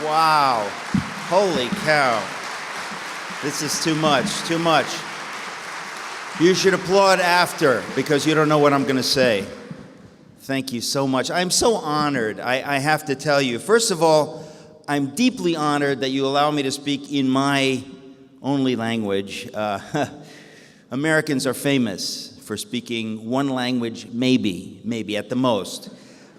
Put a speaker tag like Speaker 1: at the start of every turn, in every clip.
Speaker 1: Wow. Holy cow. This is too much, too much. You should applaud after, because you don't know what I'm going to say. Thank you so much. I'm so honored, I have to tell you. First of all, I'm deeply honored that you allow me to speak in my only language. Americans are famous for speaking one language, maybe at the most.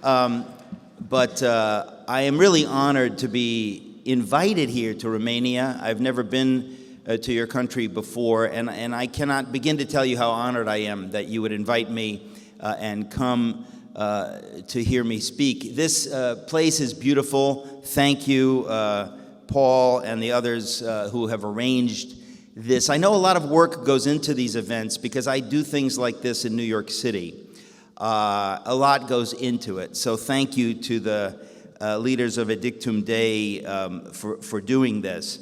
Speaker 1: But I am really honored to be invited here to Romania. I've never been to your country before, and I cannot begin to tell you how honored I am that you would invite me and come to hear me speak. This place is beautiful. Thank you, Paul and the others who have arranged this. I know a lot of work goes into these events because I do things like this in New York City. A lot goes into it. So thank you to the leaders of Edictum Dei for doing this.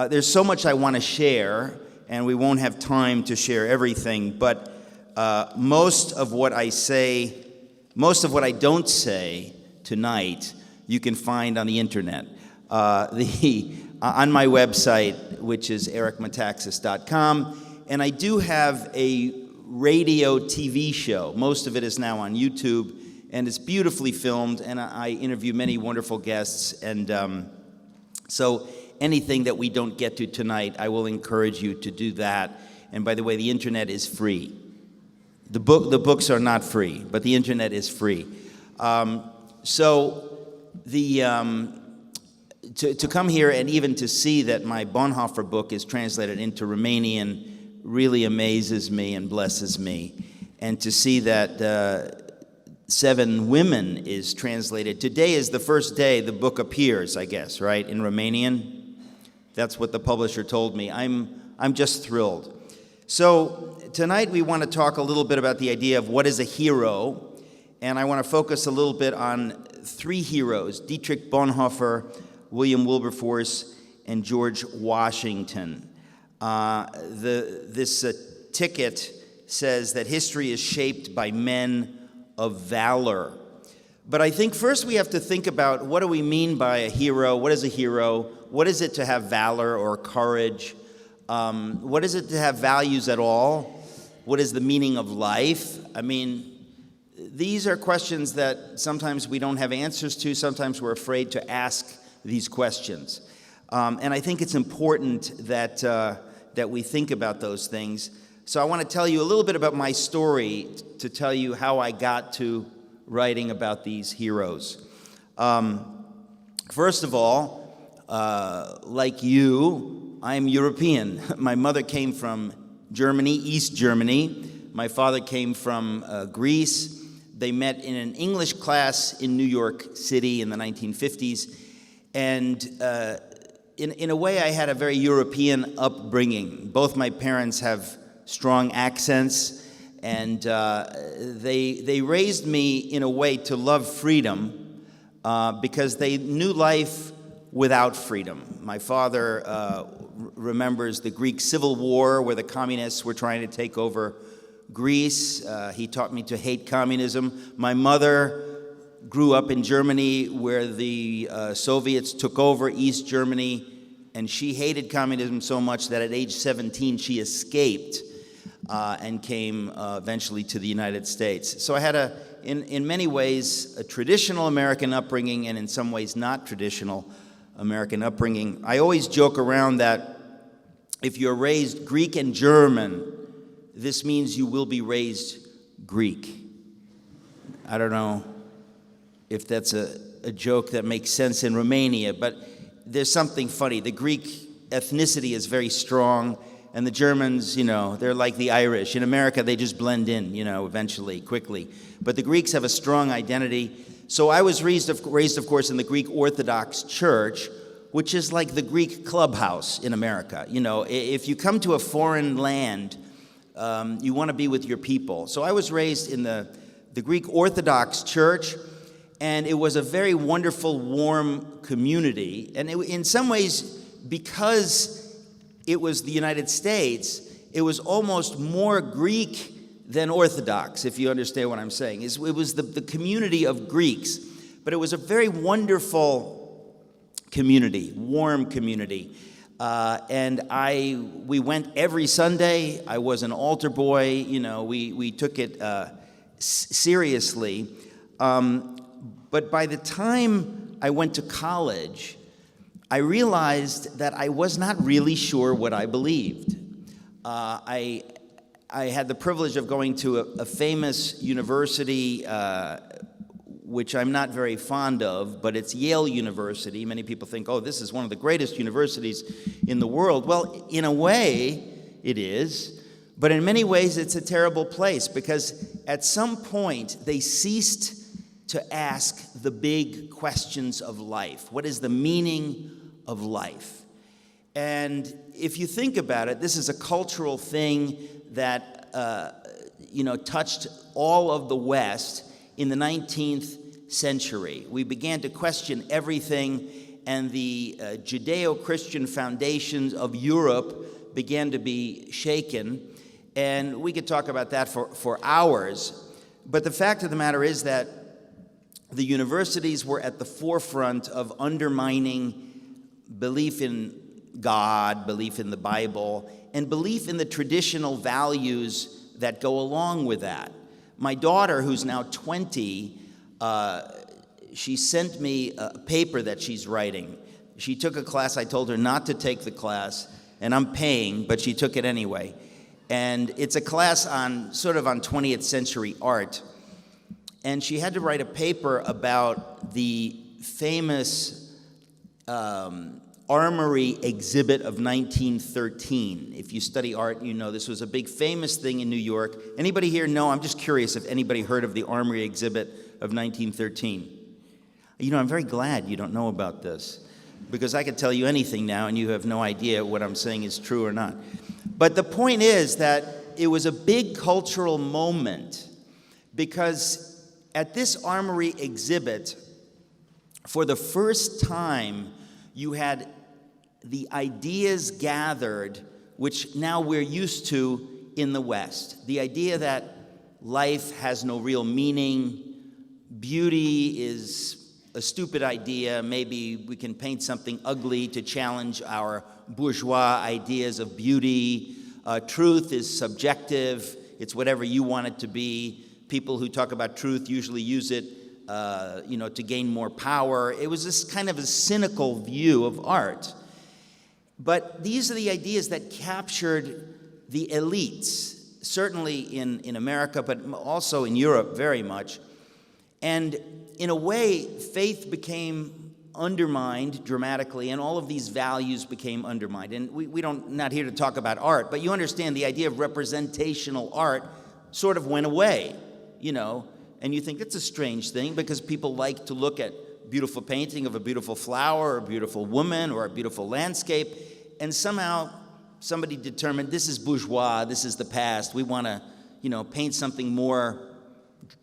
Speaker 1: There's so much I want to share, and we won't have time to share everything, but most of what I don't say tonight, you can find on the internet. On my website, which is ericmetaxas.com, and I do have a radio TV show. Most of it is now on YouTube, and it's beautifully filmed, and I interview many wonderful guests, and so anything that we don't get to tonight, I will encourage you to do that. And by the way, the internet is free. The books are not free, but the internet is free. To come here and even to see that my Bonhoeffer book is translated into Romanian really amazes me and blesses me. And to see that 7 Women is translated. Today is the first day the book appears, I guess, right, in Romanian? That's what the publisher told me. I'm just thrilled. So tonight we want to talk a little bit about the idea of what is a hero, and I want to focus a little bit on 3 heroes: Dietrich Bonhoeffer, William Wilberforce, and George Washington. This ticket says that history is shaped by men of valor. But I think first we have to think about, what do we mean by a hero? What is a hero? What is it to have valor or courage? What is it to have values at all? What is the meaning of life? I mean, these are questions that sometimes we don't have answers to. Sometimes we're afraid to ask these questions. And I think it's important that we think about those things. So I want to tell you a little bit about my story to tell you how I got to writing about these heroes. First of all, like you, I'm European. My mother came from Germany, East Germany. My father came from Greece. They met in an English class in New York City in the 1950s. And in a way, I had a very European upbringing. Both my parents have strong accents, and they raised me in a way to love freedom because they knew life without freedom. My father remembers the Greek Civil War, where the communists were trying to take over Greece. He taught me to hate communism. My mother grew up in Germany, where the Soviets took over East Germany, and she hated communism so much that at age 17 she escaped and came eventually to the United States. So I had in many ways a traditional American upbringing, and in some ways not traditional American upbringing. I always joke around that if you're raised Greek and German, this means you will be raised Greek. I don't know if that's a joke that makes sense in Romania, but there's something funny. The Greek ethnicity is very strong, and the Germans, they're like the Irish. In America, they just blend in, eventually, quickly. But the Greeks have a strong identity. So I was raised, of course, in the Greek Orthodox Church, which is like the Greek clubhouse in America. If you come to a foreign land, you want to be with your people. So I was raised in the Greek Orthodox Church, and it was a very wonderful, warm community. And in some ways, because it was the United States, it was almost more Greek than Orthodox, if you understand what I'm saying. It was the community of Greeks. But it was a very wonderful community, warm community. And we went every Sunday. I was an altar boy. We took it seriously. But by the time I went to college, I realized that I was not really sure what I believed. I had the privilege of going to a famous university, which I'm not very fond of, but it's Yale University. Many people think, oh, this is one of the greatest universities in the world. Well, in a way, it is. But in many ways, it's a terrible place, because at some point, they ceased to ask the big questions of life. What is the meaning of life? And if you think about it, this is a cultural thing that touched all of the West in the 19th century. We began to question everything, and the Judeo-Christian foundations of Europe began to be shaken. And we could talk about that for hours. But the fact of the matter is that the universities were at the forefront of undermining belief in God, belief in the Bible, and belief in the traditional values that go along with that. My daughter, who's now 20, she sent me a paper that she's writing. She took a class. I told her not to take the class, and I'm paying, but she took it anyway. And it's a class on 20th century art. And she had to write a paper about the famous Armory Exhibit of 1913. If you study art, you know this was a big famous thing in New York. Anybody here know? I'm just curious if anybody heard of the Armory Exhibit of 1913. I'm very glad you don't know about this, because I could tell you anything now and you have no idea what I'm saying is true or not. But the point is that it was a big cultural moment, because at this Armory Exhibit, for the first time, you had the ideas gathered, which now we're used to in the West. The idea that life has no real meaning, beauty is a stupid idea, maybe we can paint something ugly to challenge our bourgeois ideas of beauty. Truth is subjective, it's whatever you want it to be. People who talk about truth usually use it to gain more power. It was this kind of a cynical view of art. But these are the ideas that captured the elites, certainly in America, but also in Europe very much. And in a way, faith became undermined dramatically, and all of these values became undermined. And not here to talk about art, but you understand the idea of representational art sort of went away, and you think it's a strange thing, because people like to look at beautiful painting of a beautiful flower or a beautiful woman or a beautiful landscape, and somehow somebody determined this is bourgeois, this is the past, we want to paint something more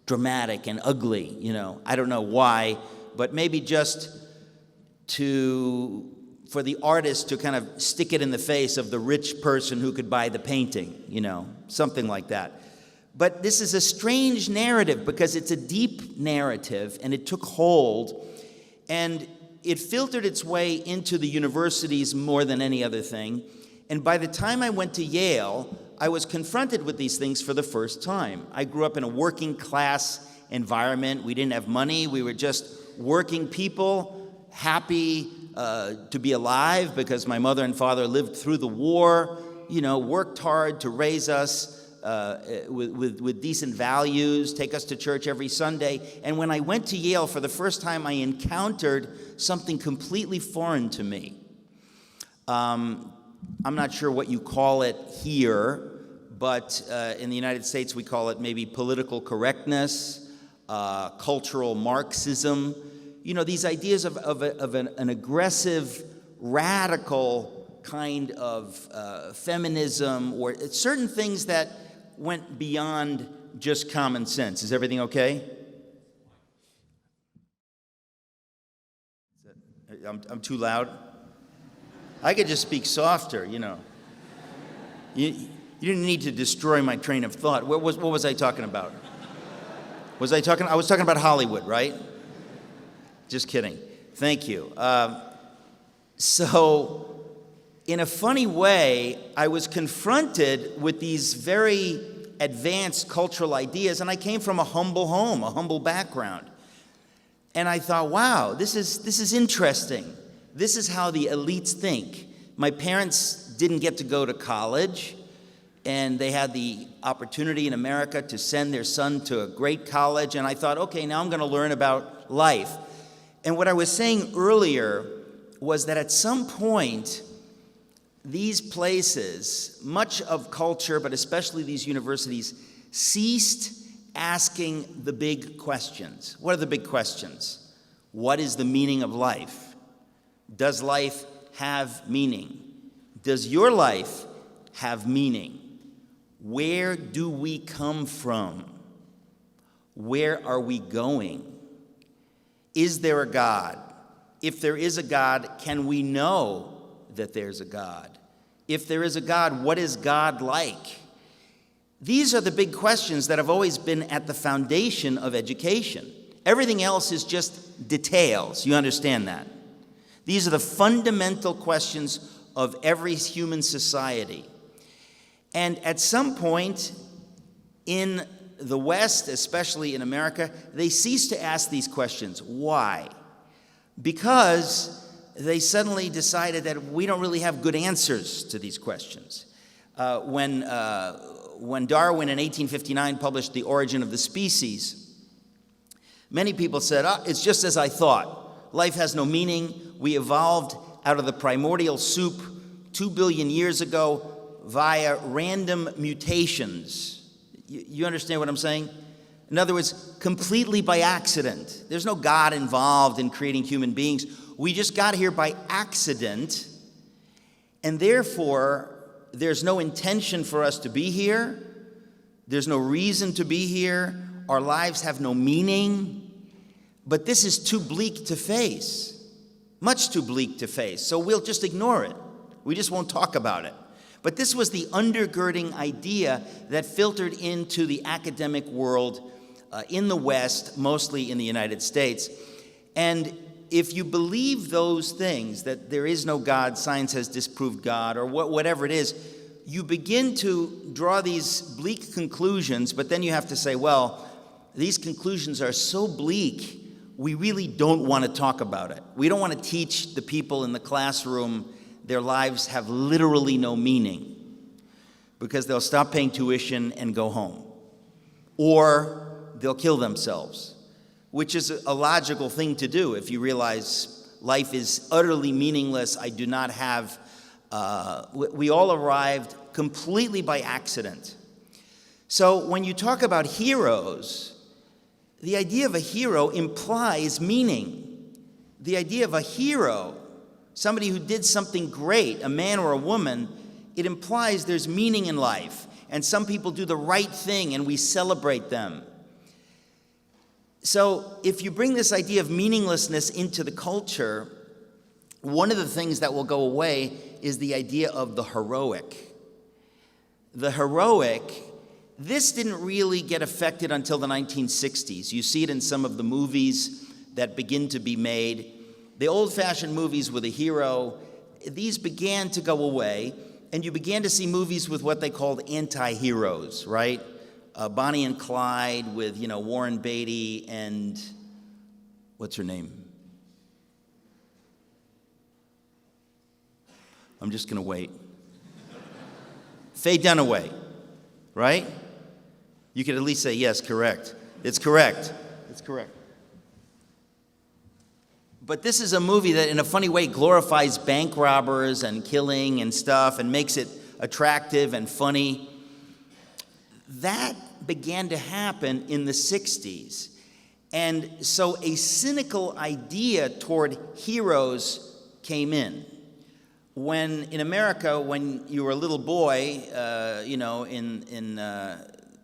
Speaker 1: dramatic and ugly. I don't know why, but maybe just for the artist to kind of stick it in the face of the rich person who could buy the painting, something like that. But this is a strange narrative, because it's a deep narrative, and it took hold, and it filtered its way into the universities more than any other thing. And by the time I went to Yale, I was confronted with these things for the first time. I grew up in a working class environment. We didn't have money. We were just working people, happy to be alive, because my mother and father lived through the war, worked hard to raise us with decent values, take us to church every Sunday. And when I went to Yale for the first time, I encountered something completely foreign to me. I'm not sure what you call it here, but in the United States we call it maybe political correctness, cultural Marxism. These ideas of an aggressive, radical kind of feminism, or certain things that went beyond just common sense. Is everything okay? I'm too loud? I could just speak softer, You didn't need to destroy my train of thought. What was I talking about? I was talking about Hollywood, right? Just kidding. Thank you. So, in a funny way, I was confronted with these very advanced cultural ideas, and I came from a humble home, a humble background. And I thought, wow, this is interesting. This is how the elites think. My parents didn't get to go to college, and they had the opportunity in America to send their son to a great college, and I thought, okay, now I'm going to learn about life. And what I was saying earlier was that at some point, these places, much of culture, but especially these universities, ceased asking the big questions. What are the big questions? What is the meaning of life? Does life have meaning? Does your life have meaning? Where do we come from? Where are we going? Is there a God? If there is a God, can we know that there's a God? If there is a God, what is God like? These are the big questions that have always been at the foundation of education. Everything else is just details. You understand that? These are the fundamental questions of every human society. And at some point in the West, especially in America, they cease to ask these questions. Why? Because they suddenly decided that we don't really have good answers to these questions. When Darwin in 1859 published The Origin of the Species, many people said, it's just as I thought. Life has no meaning. We evolved out of the primordial soup 2 billion years ago via random mutations. You understand what I'm saying? In other words, completely by accident. There's no God involved in creating human beings. We just got here by accident, and therefore, there's no intention for us to be here. There's no reason to be here. Our lives have no meaning. But this is too bleak to face, much too bleak to face. So we'll just ignore it. We just won't talk about it. But this was the undergirding idea that filtered into the academic world in the West, mostly in the United States. And if you believe those things, that there is no God, science has disproved God, or whatever it is, you begin to draw these bleak conclusions, but then you have to say, well, these conclusions are so bleak, we really don't want to talk about it. We don't want to teach the people in the classroom their lives have literally no meaning, because they'll stop paying tuition and go home. Or they'll kill themselves, which is a logical thing to do if you realize life is utterly meaningless. I do not have, we all arrived completely by accident. So when you talk about heroes, the idea of a hero implies meaning. The idea of a hero, somebody who did something great, a man or a woman, it implies there's meaning in life. And some people do the right thing and we celebrate them. So if you bring this idea of meaninglessness into the culture, one of the things that will go away is the idea of the heroic. The heroic, this didn't really get affected until the 1960s. You see it in some of the movies that begin to be made. The old-fashioned movies with a hero, these began to go away, and you began to see movies with what they called anti-heroes, right? Bonnie and Clyde with, Warren Beatty and, what's her name? I'm just going to wait. Faye Dunaway, right? You could at least say, yes, correct. It's correct. It's correct. But this is a movie that, in a funny way, glorifies bank robbers and killing and stuff and makes it attractive and funny. That began to happen in the 60s. And so a cynical idea toward heroes came in. When, in America, when you were a little boy, in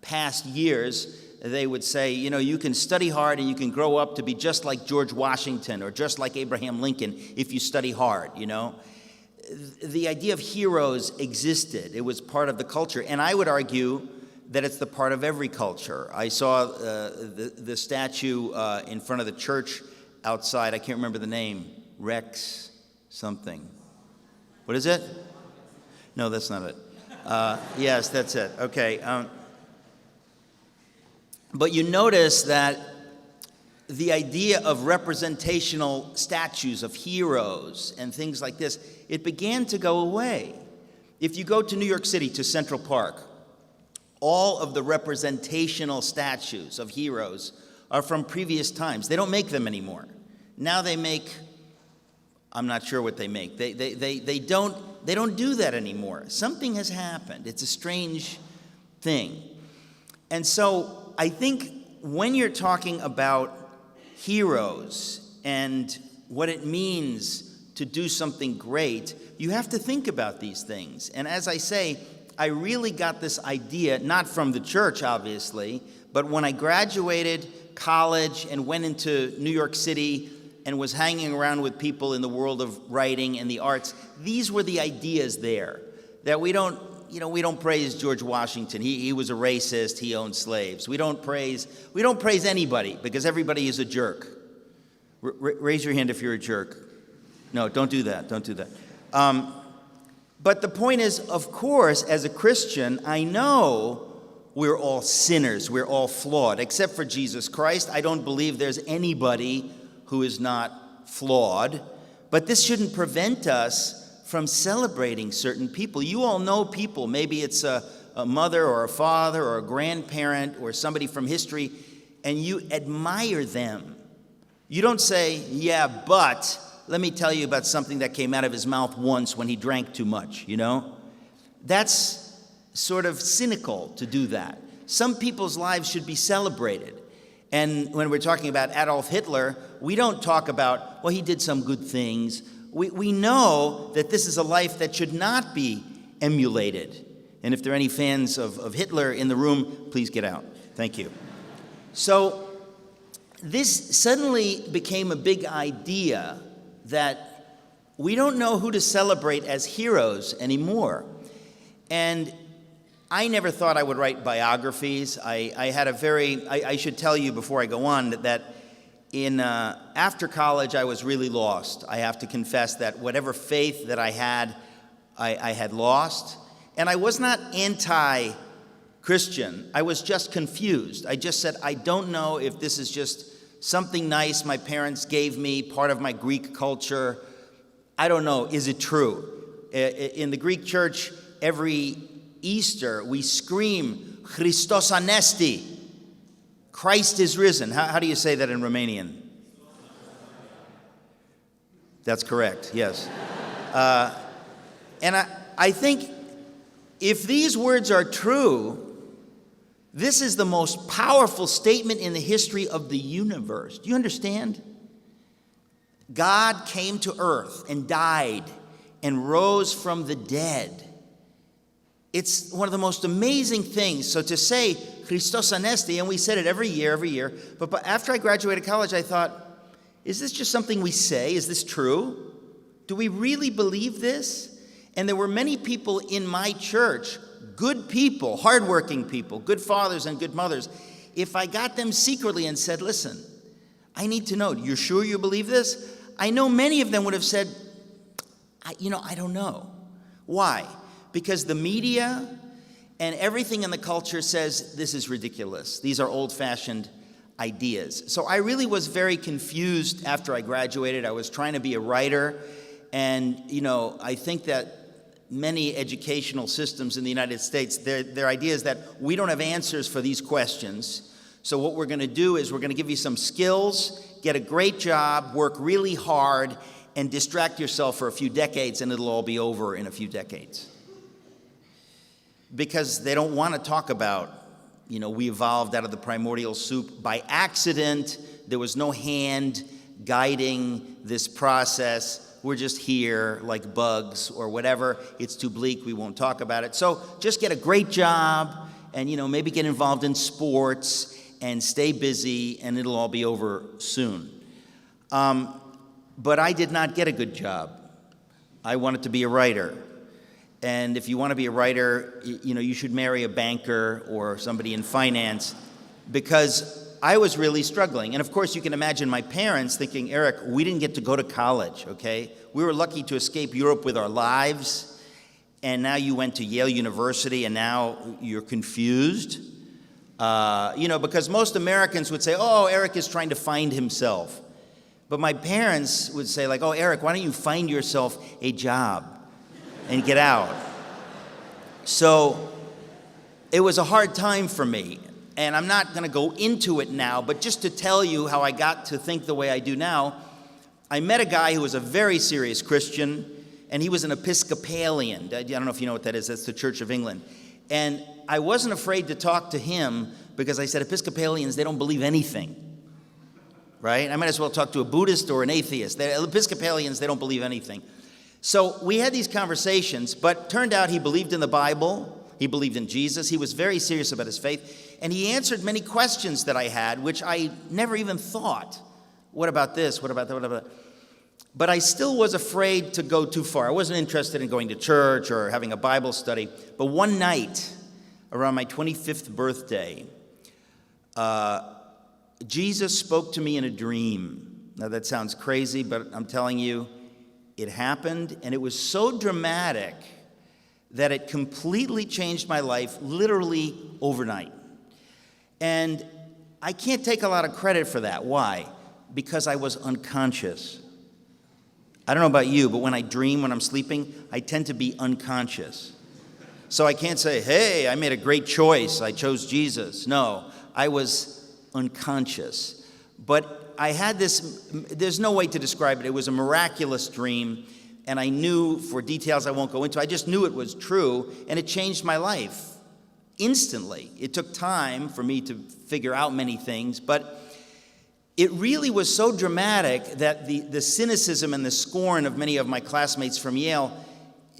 Speaker 1: past years, they would say, you can study hard and you can grow up to be just like George Washington or just like Abraham Lincoln if you study hard, The idea of heroes existed. It was part of the culture. And I would argue that it's the part of every culture. I saw the statue in front of the church outside. I can't remember the name. Rex something. What is it? No, that's not it. Yes, that's it. Okay. But you notice that the idea of representational statues of heroes and things like this, it began to go away. If you go to New York City, to Central Park, all of the representational statues of heroes are from previous times. They don't make them anymore. Now they make, I'm not sure what they make. They don't do that anymore. Something has happened. It's a strange thing. And so I think when you're talking about heroes and what it means to do something great, you have to think about these things. And as I say, I really got this idea, not from the church, obviously, but when I graduated college and went into New York City and was hanging around with people in the world of writing and the arts, these were the ideas there. That we don't praise George Washington. He was a racist, he owned slaves. We don't praise anybody because everybody is a jerk. Raise your hand if you're a jerk. No, don't do that. But the point is, of course, as a Christian, I know we're all sinners. We're all flawed. Except for Jesus Christ, I don't believe there's anybody who is not flawed. But this shouldn't prevent us from celebrating certain people. You all know people. Maybe it's a mother or a father or a grandparent or somebody from history, and you admire them. You don't say, yeah, but let me tell you about something that came out of his mouth once when he drank too much, That's sort of cynical to do that. Some people's lives should be celebrated. And when we're talking about Adolf Hitler, we don't talk about, well, he did some good things. We know that this is a life that should not be emulated. And if there are any fans of Hitler in the room, please get out. Thank you. So this suddenly became a big idea that we don't know who to celebrate as heroes anymore. And I never thought I would write biographies. I should tell you before I go on that after college I was really lost. I have to confess that whatever faith that I had lost. And I was not anti-Christian. I was just confused. I just said, I don't know if this is just something nice my parents gave me, part of my Greek culture. I don't know. Is it true? In the Greek church, every Easter, we scream, Christos Anesti. Christ is risen. How do you say that in Romanian? That's correct, yes. And I think if these words are true, this is the most powerful statement in the history of the universe. Do you understand? God came to earth and died and rose from the dead. It's one of the most amazing things. So to say Christos Anesti, and we said it every year, but after I graduated college, I thought, is this just something we say? Is this true? Do we really believe this? And there were many people in my church, good people, hardworking people, good fathers and good mothers. If I got them secretly and said, listen, I need to know, you're sure you believe this? I know many of them would have said, I don't know. Why? Because the media and everything in the culture says this is ridiculous. These are old-fashioned ideas. So I really was very confused after I graduated. I was trying to be a writer. And, I think that many educational systems in the United States, their idea is that we don't have answers for these questions. So what we're going to do is we're going to give you some skills, get a great job, work really hard, and distract yourself for a few decades, and it'll all be over in a few decades. Because they don't want to talk about, we evolved out of the primordial soup by accident. There was no hand guiding this process. We're just here like bugs or whatever. It's too bleak. We won't talk about it. So just get a great job and, maybe get involved in sports and stay busy, and it'll all be over soon. But I did not get a good job. I wanted to be a writer. And if you want to be a writer, you should marry a banker or somebody in finance, because I was really struggling. And of course, you can imagine my parents thinking, Eric, we didn't get to go to college, okay? We were lucky to escape Europe with our lives, and now you went to Yale University, and now you're confused. Because most Americans would say, oh, Eric is trying to find himself. But my parents would say, like, oh, Eric, why don't you find yourself a job and get out? So it was a hard time for me. And I'm not going to go into it now, but just to tell you how I got to think the way I do now, I met a guy who was a very serious Christian, and he was an Episcopalian. I don't know if you know what that is. That's the Church of England. And I wasn't afraid to talk to him because I said, Episcopalians, they don't believe anything, right? I might as well talk to a Buddhist or an atheist. Episcopalians, they don't believe anything. So we had these conversations, but turned out he believed in the Bible. He believed in Jesus. He was very serious about his faith. And he answered many questions that I had, which I never even thought. What about this? What about that? What about that? But I still was afraid to go too far. I wasn't interested in going to church or having a Bible study. But one night, around my 25th birthday, Jesus spoke to me in a dream. Now that sounds crazy, but I'm telling you, it happened. And it was so dramatic that it completely changed my life, literally overnight. And I can't take a lot of credit for that. Why? Because I was unconscious. I don't know about you, but when I dream, when I'm sleeping, I tend to be unconscious. So I can't say, hey, I made a great choice. I chose Jesus. No, I was unconscious. But I had this, there's no way to describe it. It was a miraculous dream. And I knew, for details I won't go into, I just knew it was true. And it changed my life instantly. It took time for me to figure out many things. But it really was so dramatic that the cynicism and the scorn of many of my classmates from Yale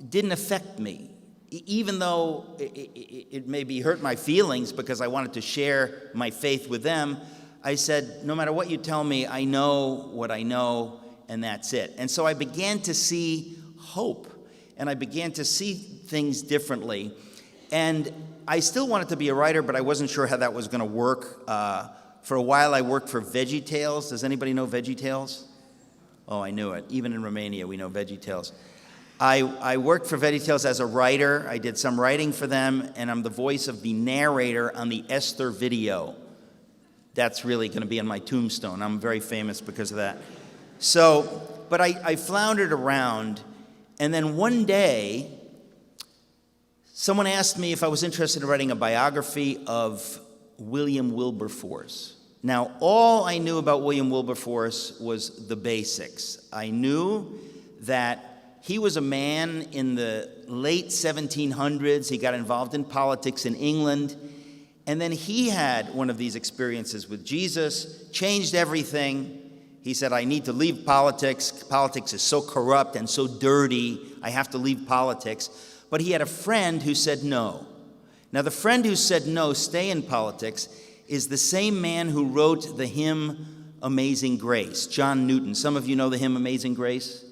Speaker 1: didn't affect me. Even though it maybe hurt my feelings because I wanted to share my faith with them, I said, no matter what you tell me, I know what I know, and that's it. And so I began to see hope, and I began to see things differently. And I still wanted to be a writer, but I wasn't sure how that was going to work. For a while, I worked for VeggieTales. Does anybody know VeggieTales? Oh, I knew it. Even in Romania, we know VeggieTales. I worked for VeggieTales as a writer. I did some writing for them, and I'm the voice of the narrator on the Esther video. That's really going to be on my tombstone. I'm very famous because of that. So, but I floundered around, and then one day, someone asked me if I was interested in writing a biography of William Wilberforce. Now, all I knew about William Wilberforce was the basics. I knew that he was a man in the late 1700s. He got involved in politics in England. And then he had one of these experiences with Jesus, changed everything. He said, I need to leave politics. Politics is so corrupt and so dirty. I have to leave politics. But he had a friend who said no. Now, the friend who said no, stay in politics, is the same man who wrote the hymn Amazing Grace, John Newton. Some of you know the hymn Amazing Grace?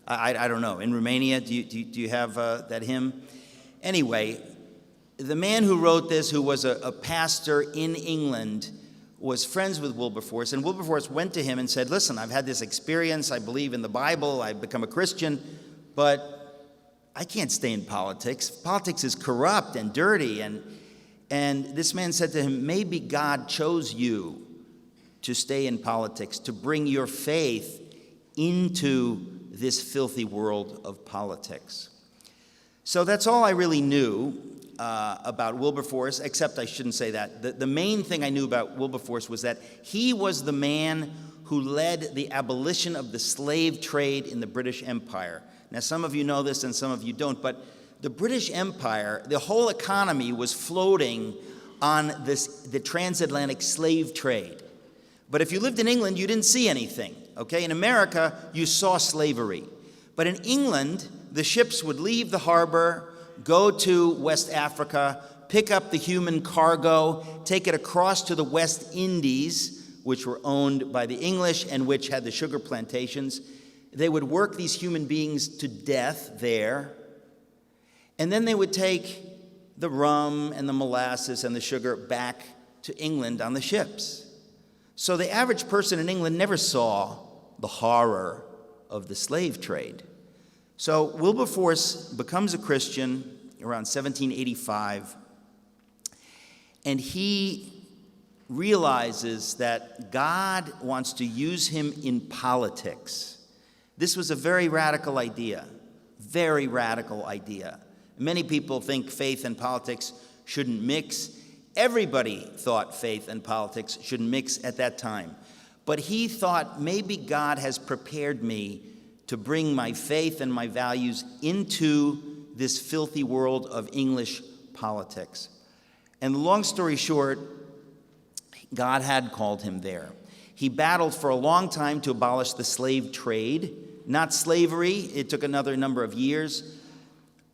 Speaker 1: I don't know. In Romania, do you have that hymn? Anyway, the man who wrote this, who was a pastor in England, was friends with Wilberforce. And Wilberforce went to him and said, listen, I've had this experience. I believe in the Bible. I've become a Christian. But I can't stay in politics. Politics is corrupt and dirty. And this man said to him, maybe God chose you to stay in politics, to bring your faith into this filthy world of politics. So that's all I really knew about Wilberforce, except I shouldn't say that. The main thing I knew about Wilberforce was that he was the man who led the abolition of the slave trade in the British Empire. Now, some of you know this and some of you don't, but the British Empire, the whole economy was floating on the transatlantic slave trade. But if you lived in England, you didn't see anything, okay? In America, you saw slavery. But in England, the ships would leave the harbor, go to West Africa, pick up the human cargo, take it across to the West Indies, which were owned by the English and which had the sugar plantations. They would work these human beings to death there, and then they would take the rum and the molasses and the sugar back to England on the ships. So the average person in England never saw the horror of the slave trade. So Wilberforce becomes a Christian around 1785, and he realizes that God wants to use him in politics. This was a very radical idea, very radical idea. Many people think faith and politics shouldn't mix. Everybody thought faith and politics shouldn't mix at that time. But he thought, maybe God has prepared me to bring my faith and my values into this filthy world of English politics. And long story short, God had called him there. He battled for a long time to abolish the slave trade, not slavery. It took another number of years.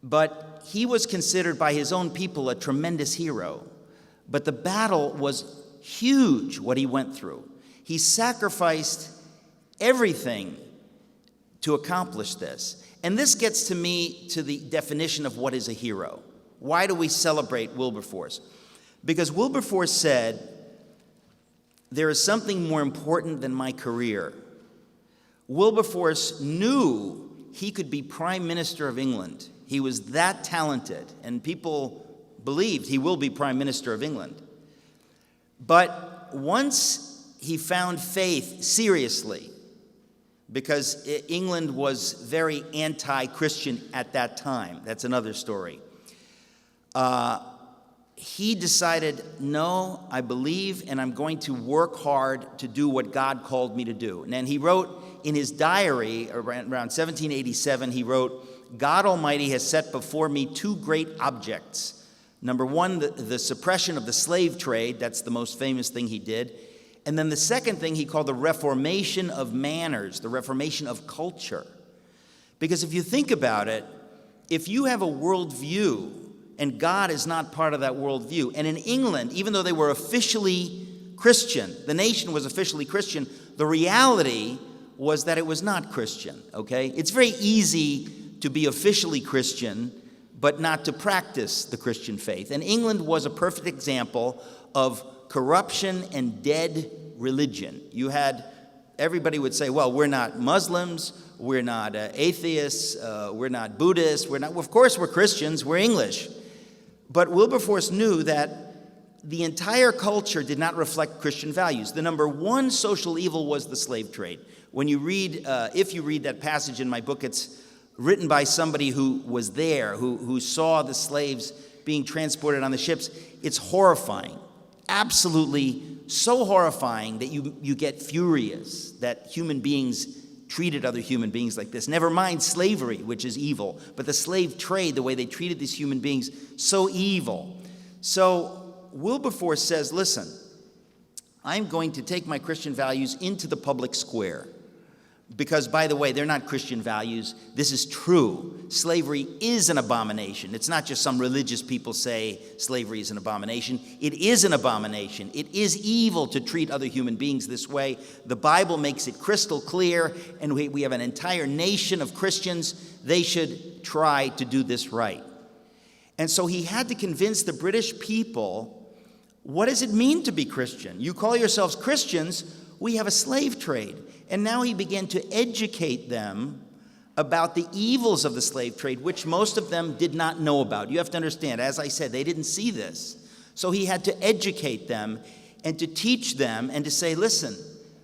Speaker 1: But he was considered by his own people a tremendous hero. But the battle was huge, what he went through. He sacrificed everything to accomplish this. And this gets to me to the definition of what is a hero. Why do we celebrate Wilberforce? Because Wilberforce said, there is something more important than my career. Wilberforce knew he could be Prime Minister of England. He was that talented, and people believed he will be Prime Minister of England. But once he found faith seriously, because England was very anti-Christian at that time, that's another story, he decided, no, I believe, and I'm going to work hard to do what God called me to do. And then he wrote in his diary, around 1787, he wrote, God Almighty has set before me two great objects. Number one, the suppression of the slave trade. That's the most famous thing he did. And then the second thing he called the reformation of manners, the reformation of culture. Because if you think about it, if you have a worldview and God is not part of that worldview, and in England, even though they were officially Christian, the nation was officially Christian, the reality was that it was not Christian, okay? It's very easy to be officially Christian, but not to practice the Christian faith. And England was a perfect example of corruption and dead religion. You had, everybody would say, well, we're not Muslims, we're not atheists, we're not Buddhists, of course we're Christians, we're English. But Wilberforce knew that the entire culture did not reflect Christian values. The number one social evil was the slave trade. When you read, if you read that passage in my book, it's written by somebody who was there, who saw the slaves being transported on the ships. It's horrifying, absolutely so horrifying that you get furious that human beings treated other human beings like this. Never mind slavery, which is evil, but the slave trade, the way they treated these human beings, so evil. So Wilberforce says, listen, I'm going to take my Christian values into the public square. Because, by the way, they're not Christian values. This is true. Slavery is an abomination. It's not just some religious people say slavery is an abomination. It is an abomination. It is evil to treat other human beings this way. The Bible makes it crystal clear, and we have an entire nation of Christians. They should try to do this right. And so he had to convince the British people, what does it mean to be Christian? You call yourselves Christians, we have a slave trade. And now he began to educate them about the evils of the slave trade, which most of them did not know about. You have to understand, as I said, they didn't see this. So he had to educate them and to teach them and to say, listen,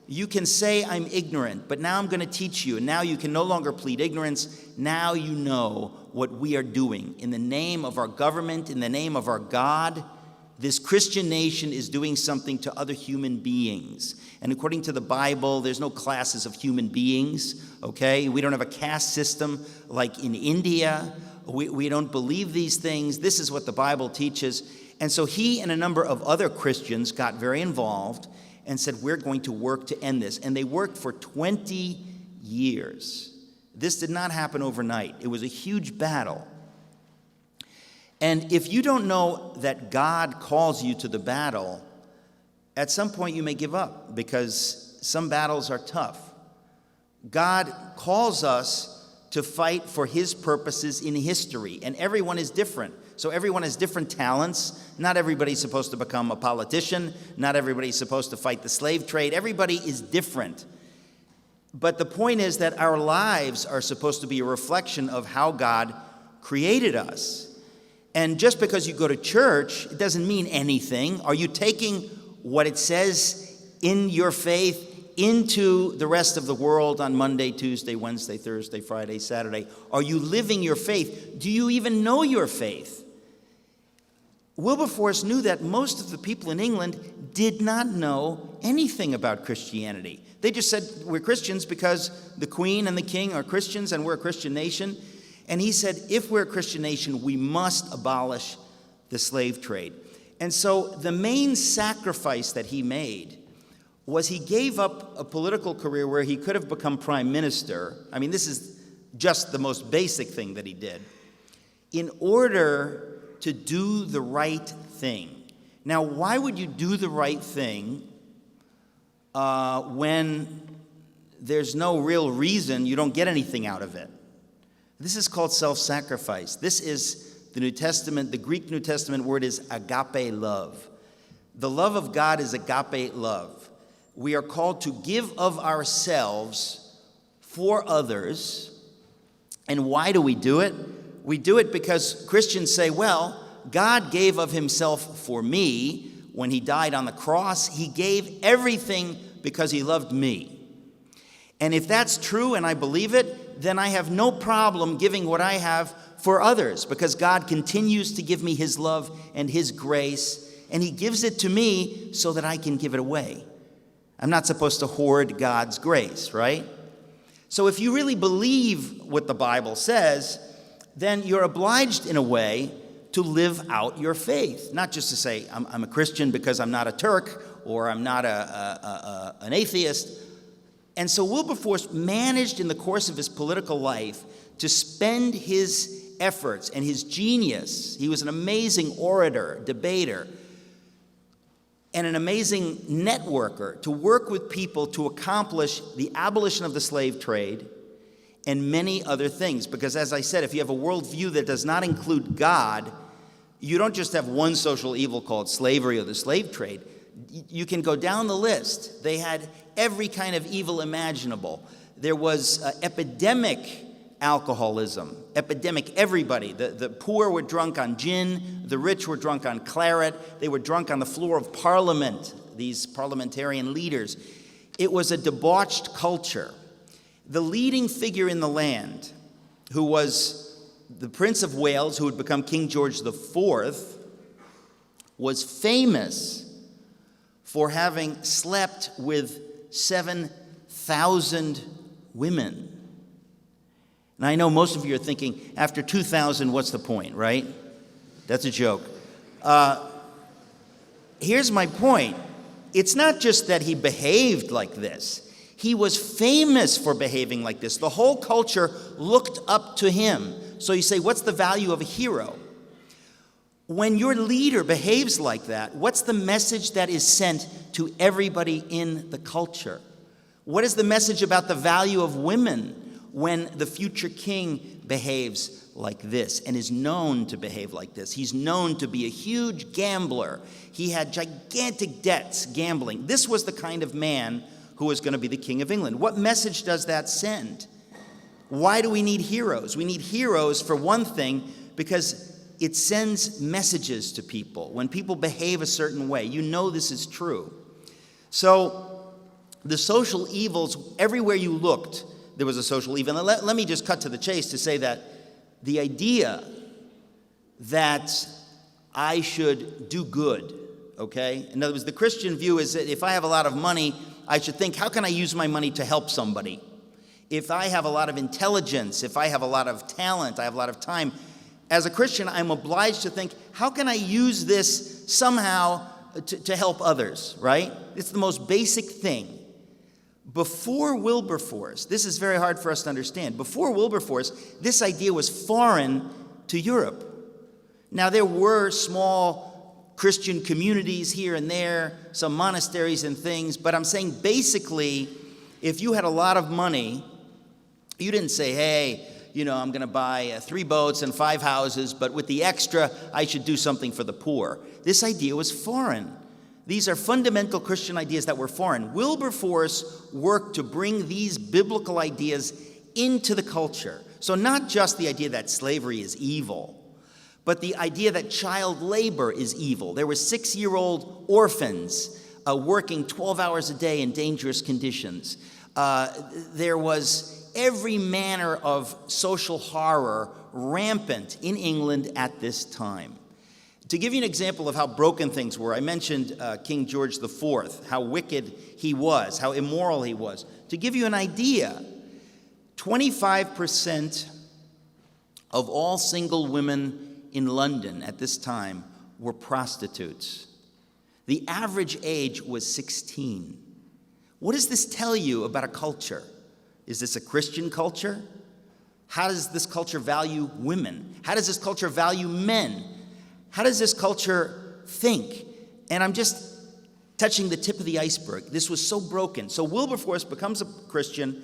Speaker 1: you can say I'm ignorant, but now I'm going to teach you. And now you can no longer plead ignorance. Now you know what we are doing. In the name of our government, in the name of our God, this Christian nation is doing something to other human beings. And according to the Bible, there's no classes of human beings, okay? We don't have a caste system like in India. We don't believe these things. This is what the Bible teaches. And so he and a number of other Christians got very involved and said, we're going to work to end this. And they worked for 20 years. This did not happen overnight. It was a huge battle. And if you don't know that God calls you to the battle, at some point you may give up because some battles are tough. God calls us to fight for his purposes in history. And everyone is different. So everyone has different talents. Not everybody's supposed to become a politician. Not everybody's supposed to fight the slave trade. Everybody is different. But the point is that our lives are supposed to be a reflection of how God created us. And just because you go to church, it doesn't mean anything. Are you taking what it says in your faith into the rest of the world on Monday, Tuesday, Wednesday, Thursday, Friday, Saturday? Are you living your faith? Do you even know your faith? Wilberforce knew that most of the people in England did not know anything about Christianity. They just said, we're Christians because the Queen and the King are Christians and we're a Christian nation. And he said, if we're a Christian nation, we must abolish the slave trade. And so the main sacrifice that he made was he gave up a political career where he could have become prime minister. I mean, this is just the most basic thing that he did, in order to do the right thing. Now, why would you do the right thing when there's no real reason, you don't get anything out of it? This is called self-sacrifice. This is the New Testament, the Greek New Testament word is agape love. The love of God is agape love. We are called to give of ourselves for others. And why do we do it? We do it because Christians say, well, God gave of himself for me when he died on the cross. He gave everything because he loved me. And if that's true and I believe it, then I have no problem giving what I have for others, because God continues to give me his love and his grace, and he gives it to me so that I can give it away. I'm not supposed to hoard God's grace, right? So if you really believe what the Bible says, then you're obliged in a way to live out your faith. Not just to say, I'm a Christian because I'm not a Turk or I'm not an atheist. And so Wilberforce managed in the course of his political life to spend his efforts and his genius. He was an amazing orator, debater, and an amazing networker to work with people to accomplish the abolition of the slave trade and many other things. Because as I said, if you have a worldview that does not include God, you don't just have one social evil called slavery or the slave trade. You can go down the list. They had every kind of evil imaginable. There was epidemic alcoholism, epidemic everybody. The poor were drunk on gin, the rich were drunk on claret, they were drunk on the floor of Parliament, these parliamentarian leaders. It was a debauched culture. The leading figure in the land, who was the Prince of Wales, who would become King George IV, was famous for having slept with 7,000 women. And I know most of you are thinking, after 2,000, what's the point, right? That's a joke. Here's my point. It's not just that he behaved like this. He was famous for behaving like this. The whole culture looked up to him. So you say, what's the value of a hero? When your leader behaves like that, what's the message that is sent to everybody in the culture? What is the message about the value of women when the future king behaves like this and is known to behave like this? He's known to be a huge gambler. He had gigantic debts gambling. This was the kind of man who was going to be the King of England. What message does that send? Why do we need heroes? We need heroes, for one thing, because it sends messages to people. When people behave a certain way, you know this is true. So the social evils, everywhere you looked, there was a social evil. And let me just cut to the chase to say that the idea that I should do good, okay? In other words, the Christian view is that if I have a lot of money, I should think, how can I use my money to help somebody? If I have a lot of intelligence, if I have a lot of talent, I have a lot of time, as a Christian, I'm obliged to think, how can I use this somehow to help others, right? It's the most basic thing. Before Wilberforce, this is very hard for us to understand. Before Wilberforce, this idea was foreign to Europe. Now, there were small Christian communities here and there, some monasteries and things, but I'm saying basically, if you had a lot of money, you didn't say, hey, I'm going to buy 3 boats and 5 houses, but with the extra, I should do something for the poor. This idea was foreign. These are fundamental Christian ideas that were foreign. Wilberforce worked to bring these biblical ideas into the culture. So not just the idea that slavery is evil, but the idea that child labor is evil. There were 6-year-old orphans working 12 hours a day in dangerous conditions. There was every manner of social horror rampant in England at this time. To give you an example of how broken things were, I mentioned King George IV, how wicked he was, how immoral he was. To give you an idea, 25% of all single women in London at this time were prostitutes. The average age was 16. What does this tell you about a culture? Is this a Christian culture? How does this culture value women? How does this culture value men? How does this culture think? And I'm just touching the tip of the iceberg. This was so broken. So Wilberforce becomes a Christian,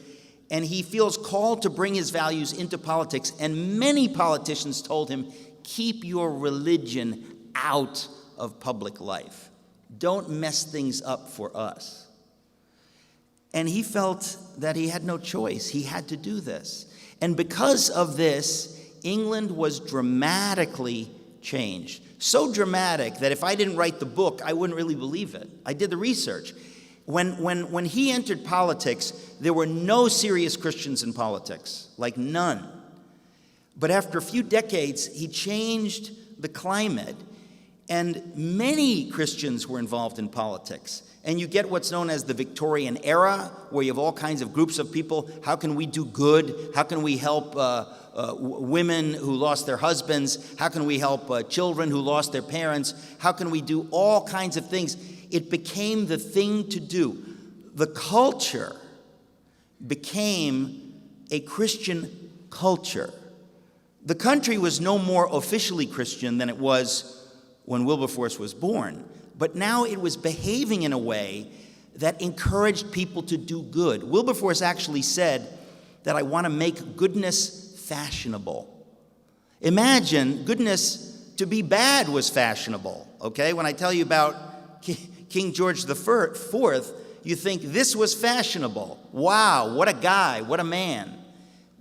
Speaker 1: and he feels called to bring his values into politics. And many politicians told him, keep your religion out of public life. Don't mess things up for us. And he felt that he had no choice. He had to do this. And because of this, England was dramatically changed. So dramatic that if I didn't write the book, I wouldn't really believe it. I did the research. When he entered politics, there were no serious Christians in politics, like none. But after a few decades, he changed the climate, and many Christians were involved in politics. And you get what's known as the Victorian era, where you have all kinds of groups of people. How can we do good? How can we help women who lost their husbands? How can we help children who lost their parents? How can we do all kinds of things? It became the thing to do. The culture became a Christian culture. The country was no more officially Christian than it was when Wilberforce was born. But now it was behaving in a way that encouraged people to do good. Wilberforce actually said that I want to make goodness fashionable. Imagine goodness to be bad was fashionable, okay? When I tell you about King George IV, you think this was fashionable. Wow, what a guy, what a man.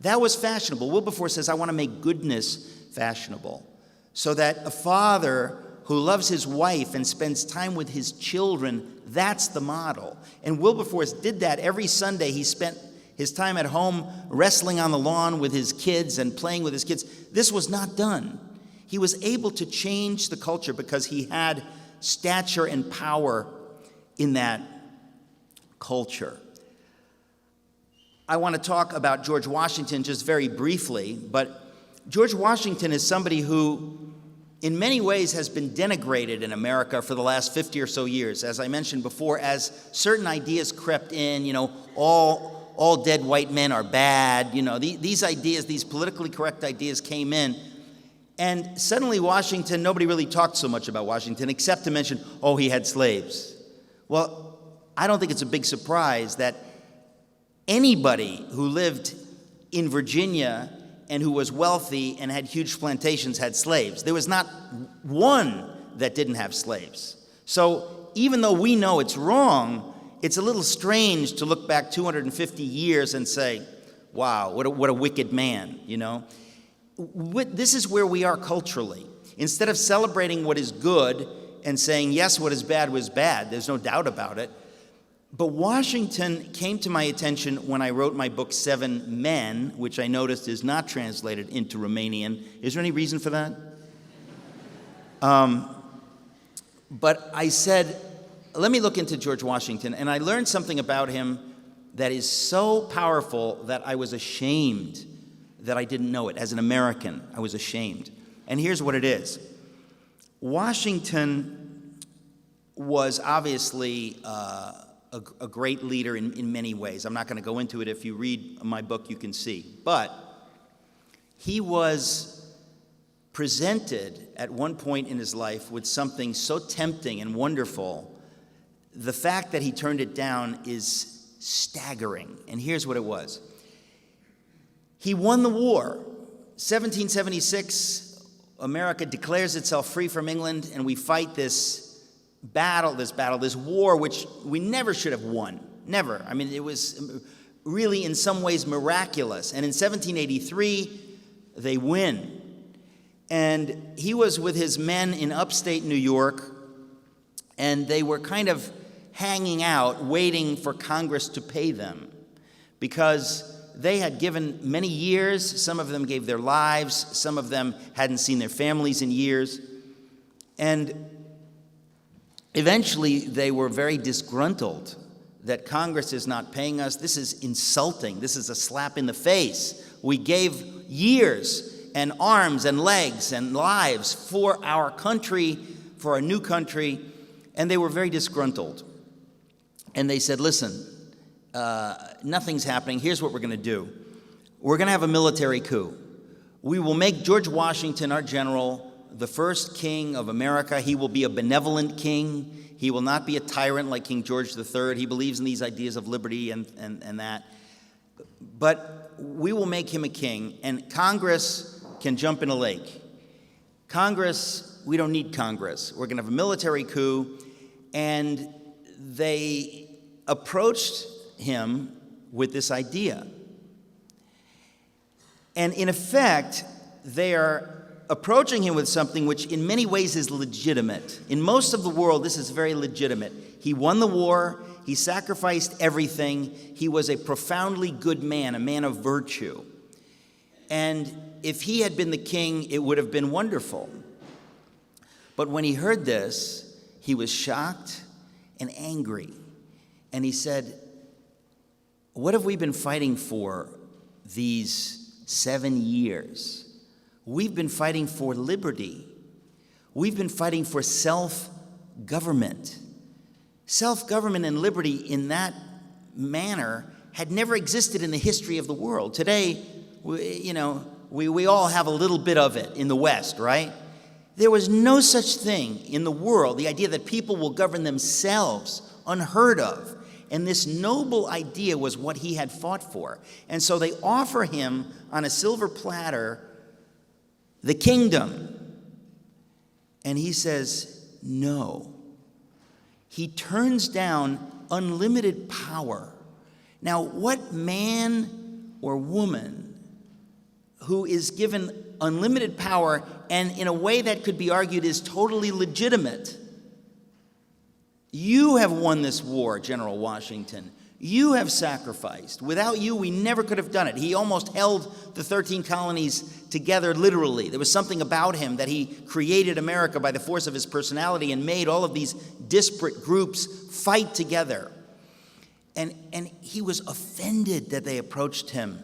Speaker 1: That was fashionable. Wilberforce says, I want to make goodness fashionable so that a father who loves his wife and spends time with his children, that's the model. And Wilberforce did that every Sunday. He spent his time at home wrestling on the lawn with his kids and playing with his kids. This was not done. He was able to change the culture because he had stature and power in that culture. I want to talk about George Washington just very briefly, but George Washington is somebody who in many ways has been denigrated in America for the last 50 or so years. As I mentioned before, as certain ideas crept in, all dead white men are bad, these ideas, these politically correct ideas came in. And suddenly Washington, nobody really talked so much about Washington except to mention, he had slaves. Well, I don't think it's a big surprise that anybody who lived in Virginia and who was wealthy and had huge plantations had slaves. There was not one that didn't have slaves. So even though we know it's wrong, it's a little strange to look back 250 years and say, wow, what a wicked man, This is where we are culturally. Instead of celebrating what is good and saying, yes, what is bad was bad, there's no doubt about it. But Washington came to my attention when I wrote my book, 7 Men, which I noticed is not translated into Romanian. Is there any reason for that? But I said, let me look into George Washington, and I learned something about him that is so powerful that I was ashamed that I didn't know it. As an American, I was ashamed. And here's what it is. Washington was obviously a great leader in many ways. I'm not going to go into it. If you read my book, you can see. But he was presented at one point in his life with something so tempting and wonderful. The fact that he turned it down is staggering. And here's what it was. He won the war. 1776, America declares itself free from England, and we fight this war, which we never should have won. Never. I mean, it was really in some ways miraculous. And in 1783, they win. And he was with his men in upstate New York, and they were kind of hanging out, waiting for Congress to pay them, because they had given many years. Some of them gave their lives. Some of them hadn't seen their families in years. And eventually, they were very disgruntled that Congress is not paying us. This is insulting. This is a slap in the face. We gave years and arms and legs and lives for our country, for our new country, and they were very disgruntled. And they said, listen, nothing's happening. Here's what we're going to do. We're going to have a military coup. We will make George Washington, our general, the first king of America. He will be a benevolent king. He will not be a tyrant like King George III. He believes in these ideas of liberty and that. But we will make him a king, and Congress can jump in a lake. Congress, we don't need Congress. We're going to have a military coup. And they approached him with this idea. And in effect, they are approaching him with something which in many ways is legitimate. In most of the world, this is very legitimate. He won the war. He sacrificed everything. He was a profoundly good man, a man of virtue. And if he had been the king, it would have been wonderful. But when he heard this, he was shocked and angry. And he said, what have we been fighting for these 7 years? We've been fighting for liberty. We've been fighting for self-government. Self-government and liberty in that manner had never existed in the history of the world. Today, we all have a little bit of it in the West, right? There was no such thing in the world, the idea that people will govern themselves, unheard of. And this noble idea was what he had fought for. And so they offer him on a silver platter the kingdom. And he says, no. He turns down unlimited power. Now, what man or woman who is given unlimited power and in a way that could be argued is totally legitimate? You have won this war, General Washington. You have sacrificed. Without you, we never could have done it. He almost held the 13 colonies together literally. There was something about him that he created America by the force of his personality and made all of these disparate groups fight together. And he was offended that they approached him.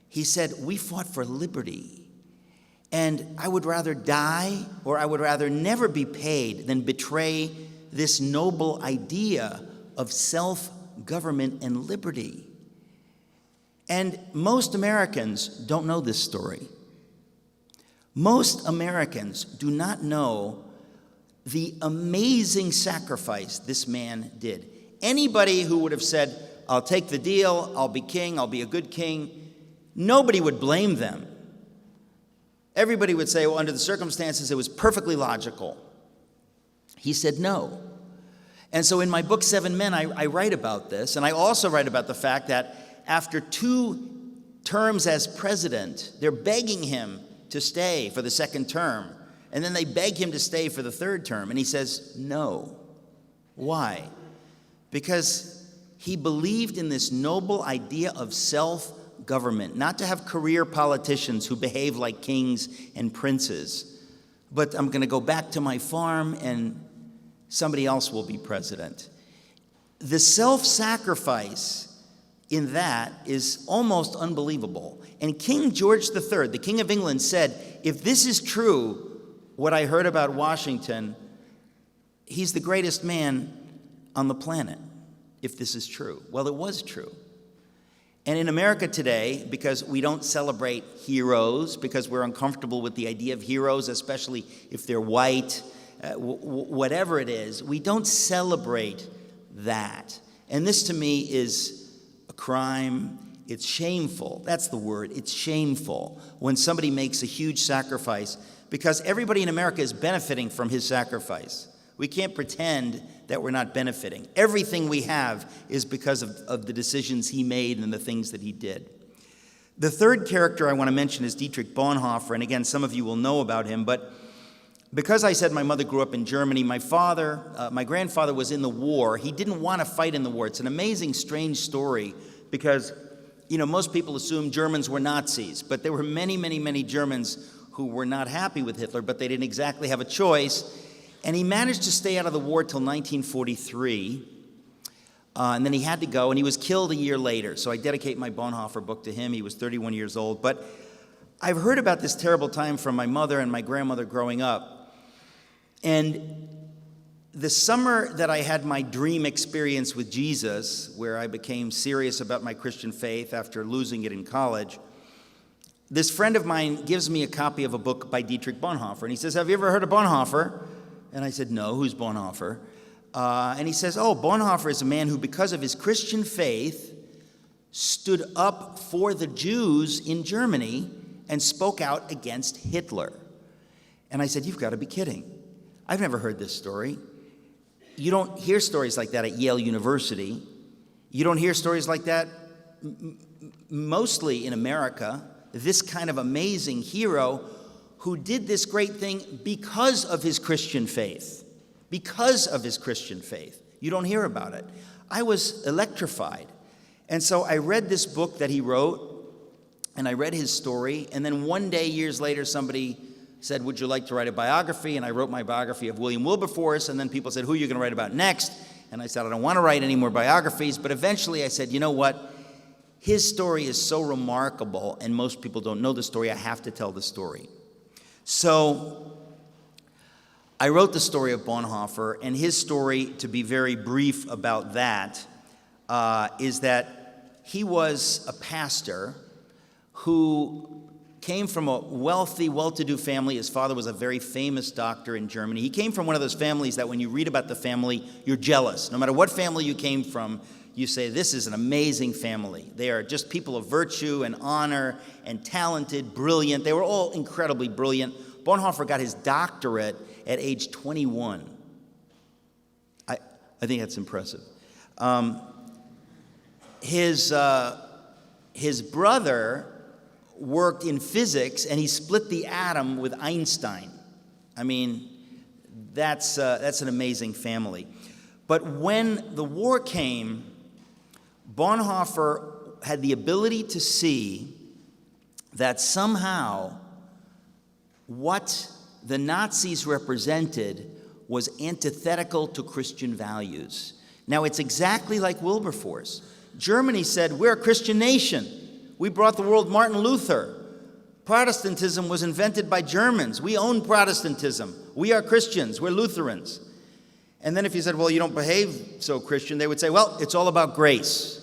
Speaker 1: He said, we fought for liberty. And I would rather die, or I would rather never be paid than betray this noble idea of self-government and liberty. And most Americans don't know this story. Most Americans do not know the amazing sacrifice this man did. Anybody who would have said, I'll take the deal, I'll be king, I'll be a good king, nobody would blame them. Everybody would say, well, under the circumstances, it was perfectly logical. He said no. And so in my book, 7 Men, I write about this, and I also write about the fact that after 2 terms as president, they're begging him to stay for the second term, and then they beg him to stay for the 3rd term, and he says no. Why? Because he believed in this noble idea of self-government, not to have career politicians who behave like kings and princes, but I'm going to go back to my farm and somebody else will be president. The self-sacrifice in that is almost unbelievable. And King George III, the King of England, said, if this is true, what I heard about Washington, he's the greatest man on the planet, if this is true. Well, it was true. And in America today, because we don't celebrate heroes, because we're uncomfortable with the idea of heroes, especially if they're white, whatever it is, we don't celebrate that. And this to me is a crime. It's shameful. That's the word. It's shameful when somebody makes a huge sacrifice, because everybody in America is benefiting from his sacrifice. We can't pretend that we're not benefiting. Everything we have is because of the decisions he made and the things that he did. The third character I want to mention is Dietrich Bonhoeffer, and again, some of you will know about him, but because I said my mother grew up in Germany, my grandfather was in the war. He didn't want to fight in the war. It's an amazing, strange story because, most people assume Germans were Nazis, but there were many, many, many Germans who were not happy with Hitler, but they didn't exactly have a choice. And he managed to stay out of the war till 1943, and then he had to go, and he was killed a year later. So I dedicate my Bonhoeffer book to him. He was 31 years old. But I've heard about this terrible time from my mother and my grandmother growing up. And the summer that I had my dream experience with Jesus, where I became serious about my Christian faith after losing it in college, this friend of mine gives me a copy of a book by Dietrich Bonhoeffer. And he says, "Have you ever heard of Bonhoeffer?" And I said, "No, who's Bonhoeffer?" And he says, "Oh, Bonhoeffer is a man who, because of his Christian faith, stood up for the Jews in Germany and spoke out against Hitler." And I said, "You've got to be kidding. I've never heard this story." You don't hear stories like that at Yale University. You don't hear stories like that mostly in America. This kind of amazing hero who did this great thing because of his Christian faith. Because of his Christian faith. You don't hear about it. I was electrified. And so I read this book that he wrote, and I read his story, and then one day, years later, somebody said, "Would you like to write a biography?" And I wrote my biography of William Wilberforce, and then people said, "Who are you going to write about next?" And I said, "I don't want to write any more biographies," but eventually I said, "You know what? His story is so remarkable, and most people don't know the story. I have to tell the story." So I wrote the story of Bonhoeffer, and his story, to be very brief about that, is that he was a pastor who came from a wealthy, well-to-do family. His father was a very famous doctor in Germany. He came from one of those families that when you read about the family, you're jealous. No matter what family you came from, you say, "This is an amazing family. They are just people of virtue and honor and talented, brilliant." They were all incredibly brilliant. Bonhoeffer got his doctorate at age 21. I think that's impressive. His brother worked in physics, and he split the atom with Einstein. I mean, that's an amazing family. But when the war came, Bonhoeffer had the ability to see that somehow what the Nazis represented was antithetical to Christian values. Now, it's exactly like Wilberforce. Germany said, "We're a Christian nation. We brought the world Martin Luther. Protestantism was invented by Germans. We own Protestantism. We are Christians. We're Lutherans." And then if you said, "Well, you don't behave so Christian," they would say, "Well, it's all about grace.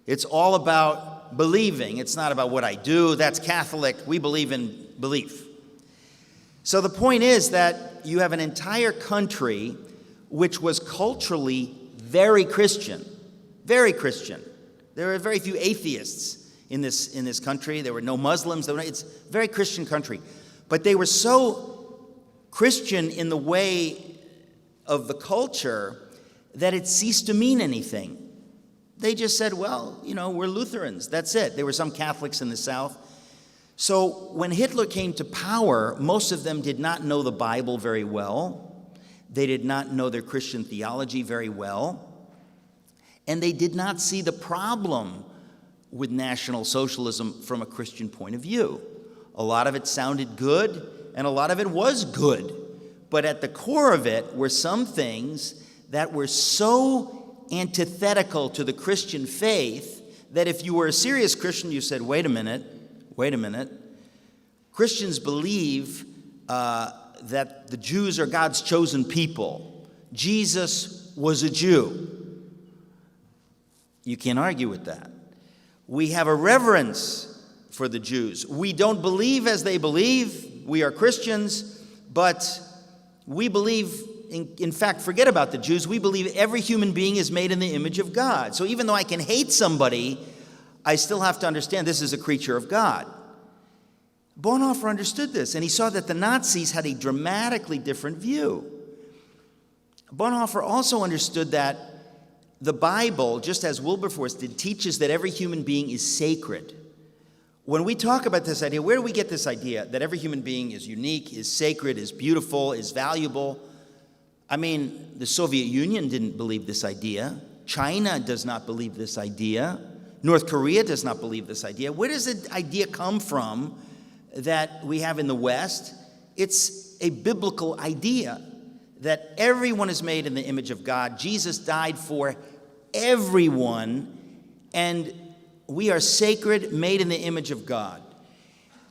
Speaker 1: It's all about believing. It's not about what I do. That's Catholic. We believe in belief." So the point is that you have an entire country which was culturally very Christian. Very Christian. There were very few atheists in this country. There were no Muslims. It's a very Christian country. But they were so Christian in the way of the culture that it ceased to mean anything. They just said, "Well, we're Lutherans. That's it." There were some Catholics in the South. So when Hitler came to power, most of them did not know the Bible very well. They did not know their Christian theology very well. And they did not see the problem with National Socialism from a Christian point of view. A lot of it sounded good, and a lot of it was good. But at the core of it were some things that were so antithetical to the Christian faith that if you were a serious Christian, you said, wait a minute. Christians believe that the Jews are God's chosen people. Jesus was a Jew. You can't argue with that. We have a reverence for the Jews. We don't believe as they believe. We are Christians, but we believe, in fact, forget about the Jews. We believe every human being is made in the image of God. So even though I can hate somebody, I still have to understand this is a creature of God. Bonhoeffer understood this, and he saw that the Nazis had a dramatically different view. Bonhoeffer also understood that the Bible, just as Wilberforce did, teaches that every human being is sacred. When we talk about this idea, where do we get this idea that every human being is unique, is sacred, is beautiful, is valuable? I mean, the Soviet Union didn't believe this idea. China does not believe this idea. North Korea does not believe this idea. Where does the idea come from that we have in the West? It's a biblical idea that everyone is made in the image of God. Jesus died for everyone, and we are sacred, made in the image of God.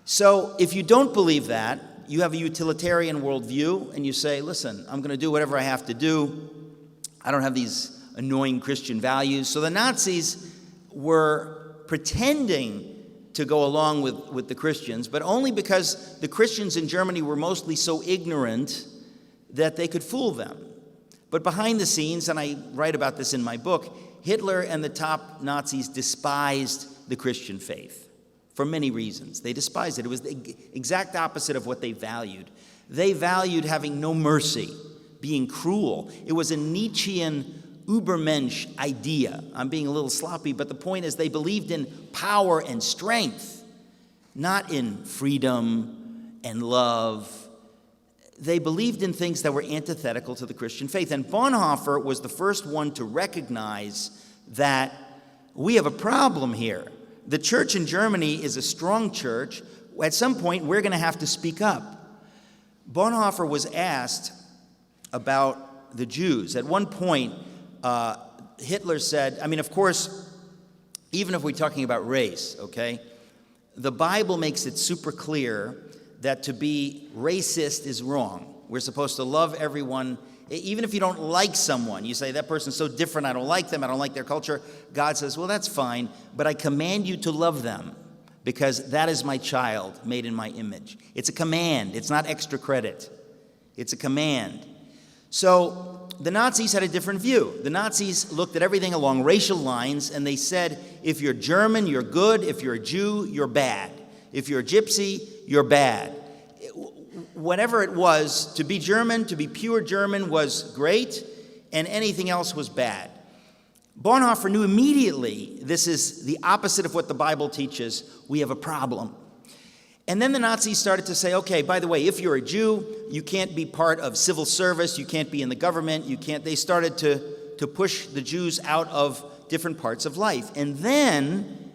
Speaker 1: So if you don't believe that, you have a utilitarian worldview, and you say, listen, I'm going to do whatever I have to do. I don't have these annoying Christian values. So the Nazis were pretending to go along with the Christians, but only because the Christians in Germany were mostly so ignorant that they could fool them. But behind the scenes, and I write about this in my book, Hitler and the top Nazis despised the Christian faith for many reasons. They despised it. It was the exact opposite of what they valued. They valued having no mercy, being cruel. It was a Nietzschean Übermensch idea. I'm being a little sloppy, but the point is they believed in power and strength, not in freedom and love. They believed in things that were antithetical to the Christian faith. And Bonhoeffer was the first one to recognize that we have a problem here. The church in Germany is a strong church. At some point, we're going to have to speak up. Bonhoeffer was asked about the Jews. At one point, Hitler said, I mean, of course, even if we're talking about race, okay, the Bible makes it super clear that to be racist is wrong. We're supposed to love everyone. Even if you don't like someone, you say, that person's so different, I don't like them, I don't like their culture. God says, well, that's fine, but I command you to love them because that is my child made in my image. It's a command. It's not extra credit. It's a command. So the Nazis had a different view. The Nazis looked at everything along racial lines, and they said, if you're German, you're good. If you're a Jew, you're bad. If you're a gypsy, you're bad. Whatever it was, to be German, to be pure German was great, and anything else was bad. Bonhoeffer knew immediately this is the opposite of what the Bible teaches. We have a problem. And then the Nazis started to say, okay, by the way, if you're a Jew, you can't be part of civil service, you can't be in the government, you can't. They started to push the Jews out of different parts of life. And then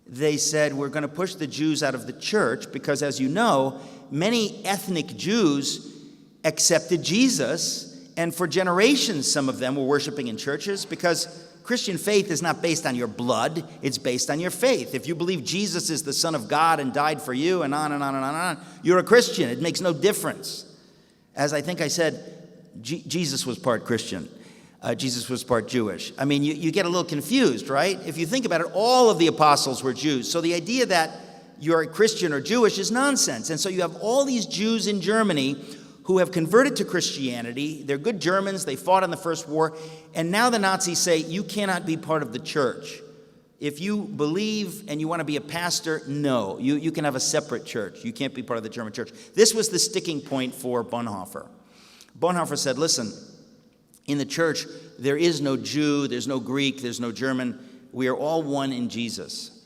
Speaker 1: they said, we're going to push the Jews out of the church because, as you know, many ethnic Jews accepted Jesus, and for generations some of them were worshiping in churches because Christian faith is not based on your blood, it's based on your faith. If you believe Jesus is the Son of God and died for you and on and on and on and on, you're a Christian. It makes no difference. As I think I said, Jesus was part Christian. Jesus was part Jewish. I mean, you get a little confused, right? If you think about it, all of the apostles were Jews. So the idea that you're a Christian or Jewish is nonsense. And so you have all these Jews in Germany who have converted to Christianity. They're good Germans. They fought in the First War. And now the Nazis say, you cannot be part of the church. If you believe and you want to be a pastor, no. You can have a separate church. You can't be part of the German church. This was the sticking point for Bonhoeffer. Bonhoeffer said, listen, in the church, there is no Jew, there's no Greek, there's no German. We are all one in Jesus.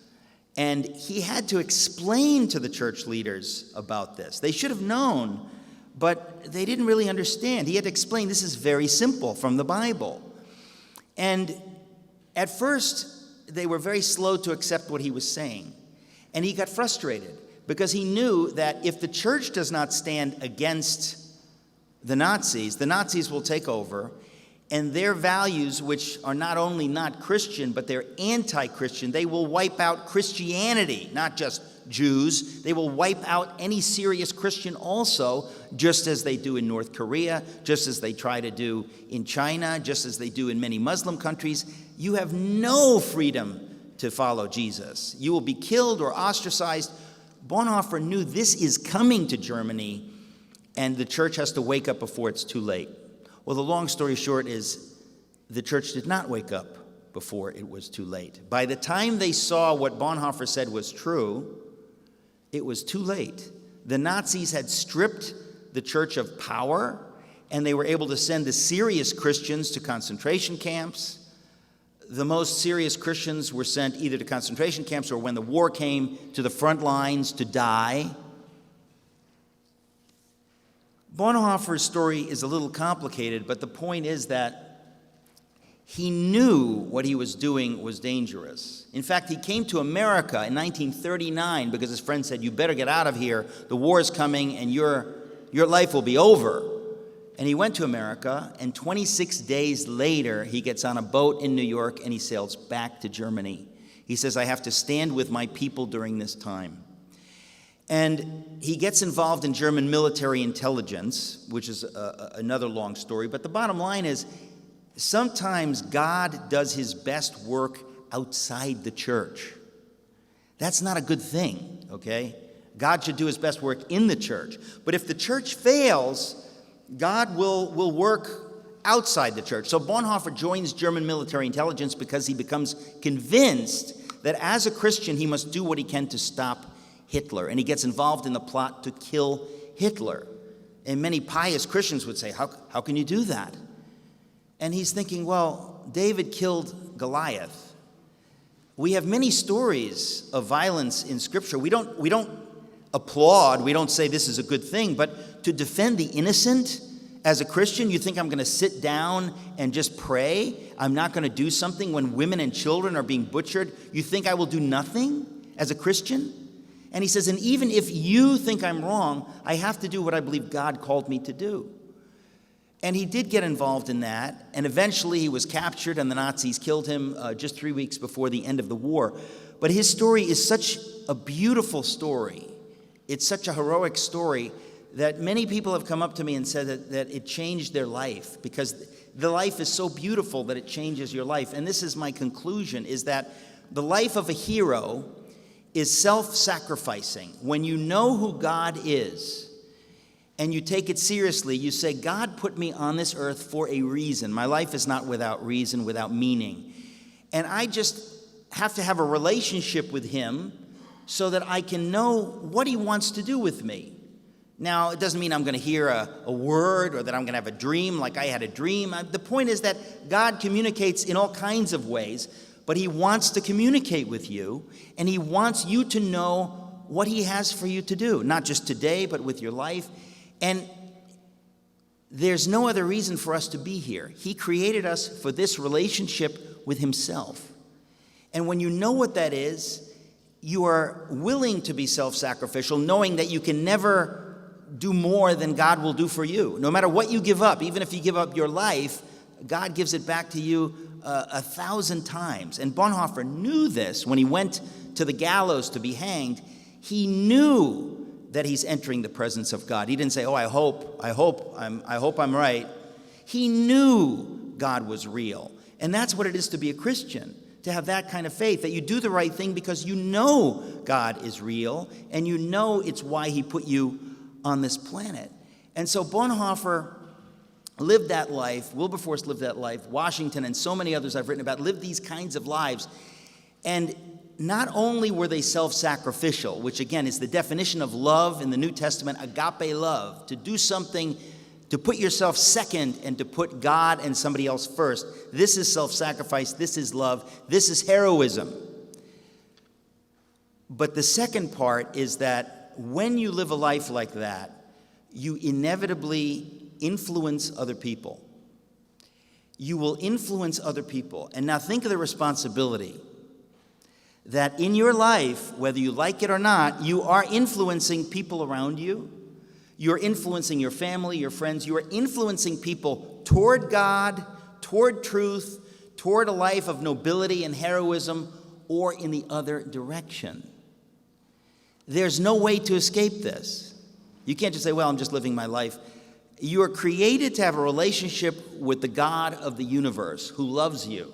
Speaker 1: And he had to explain to the church leaders about this. They should have known, but they didn't really understand. He had to explain this is very simple from the Bible. And at first, they were very slow to accept what he was saying. And he got frustrated because he knew that if the church does not stand against the Nazis will take over, and their values, which are not only not Christian, but they're anti-Christian, they will wipe out Christianity, not just Jews. They will wipe out any serious Christian also, just as they do in North Korea, just as they try to do in China, just as they do in many Muslim countries. You have no freedom to follow Jesus. You will be killed or ostracized. Bonhoeffer knew this is coming to Germany, and the church has to wake up before it's too late. Well, the long story short is the church did not wake up before it was too late. By the time they saw what Bonhoeffer said was true, it was too late. The Nazis had stripped the church of power, and they were able to send the serious Christians to concentration camps. The most serious Christians were sent either to concentration camps or, when the war came, to the front lines to die. Bonhoeffer's story is a little complicated, but the point is that he knew what he was doing was dangerous. In fact, he came to America in 1939 because his friend said, "You better get out of here. The war is coming and your life will be over." And he went to America, and 26 days later, he gets on a boat in New York and he sails back to Germany. He says, "I have to stand with my people during this time." And he gets involved in German military intelligence, which is another long story. But the bottom line is, sometimes God does his best work outside the church. That's not a good thing, okay? God should do his best work in the church. But if the church fails, God will work outside the church. So Bonhoeffer joins German military intelligence because he becomes convinced that as a Christian, he must do what he can to stop Hitler. And he gets involved in the plot to kill Hitler. And many pious Christians would say, how can you do that? And he's thinking, well, David killed Goliath. We have many stories of violence in Scripture. We don't applaud, we don't say this is a good thing, but to defend the innocent as a Christian, you think I'm going to sit down and just pray? I'm not going to do something when women and children are being butchered? You think I will do nothing as a Christian? And he says, and even if you think I'm wrong, I have to do what I believe God called me to do. And he did get involved in that, and eventually he was captured and the Nazis killed him just 3 weeks before the end of the war. But his story is such a beautiful story. It's such a heroic story that many people have come up to me and said that it changed their life, because the life is so beautiful that it changes your life. And this is my conclusion, is that the life of a hero is self-sacrificing. When you know who God is, and you take it seriously, you say, God put me on this earth for a reason. My life is not without reason, without meaning. And I just have to have a relationship with him so that I can know what he wants to do with me. Now, it doesn't mean I'm going to hear a word or that I'm going to have a dream like I had a dream. The point is that God communicates in all kinds of ways, but he wants to communicate with you, and he wants you to know what he has for you to do, not just today, but with your life. And there's no other reason for us to be here. He created us for this relationship with himself. And when you know what that is, you are willing to be self-sacrificial, knowing that you can never do more than God will do for you. No matter what you give up, even if you give up your life, God gives it back to you 1,000 times. And Bonhoeffer knew this when he went to the gallows to be hanged. He knew that he's entering the presence of God. He didn't say, I hope I'm right. He knew God was real. And that's what it is to be a Christian, to have that kind of faith, that you do the right thing because you know God is real, and you know it's why he put you on this planet. And so Bonhoeffer lived that life. Wilberforce lived that life. Washington and so many others I've written about lived these kinds of lives. And not only were they self-sacrificial, which again is the definition of love in the New Testament, agape love, to do something, to put yourself second and to put God and somebody else first. This is self-sacrifice, this is love, this is heroism. But the second part is that when you live a life like that, you inevitably influence other people. You will influence other people. And now think of the responsibility that in your life, whether you like it or not, you are influencing people around you. You're influencing your family, your friends. You are influencing people toward God, toward truth, toward a life of nobility and heroism, or in the other direction. There's no way to escape this. You can't just say, well, I'm just living my life. You are created to have a relationship with the God of the universe who loves you.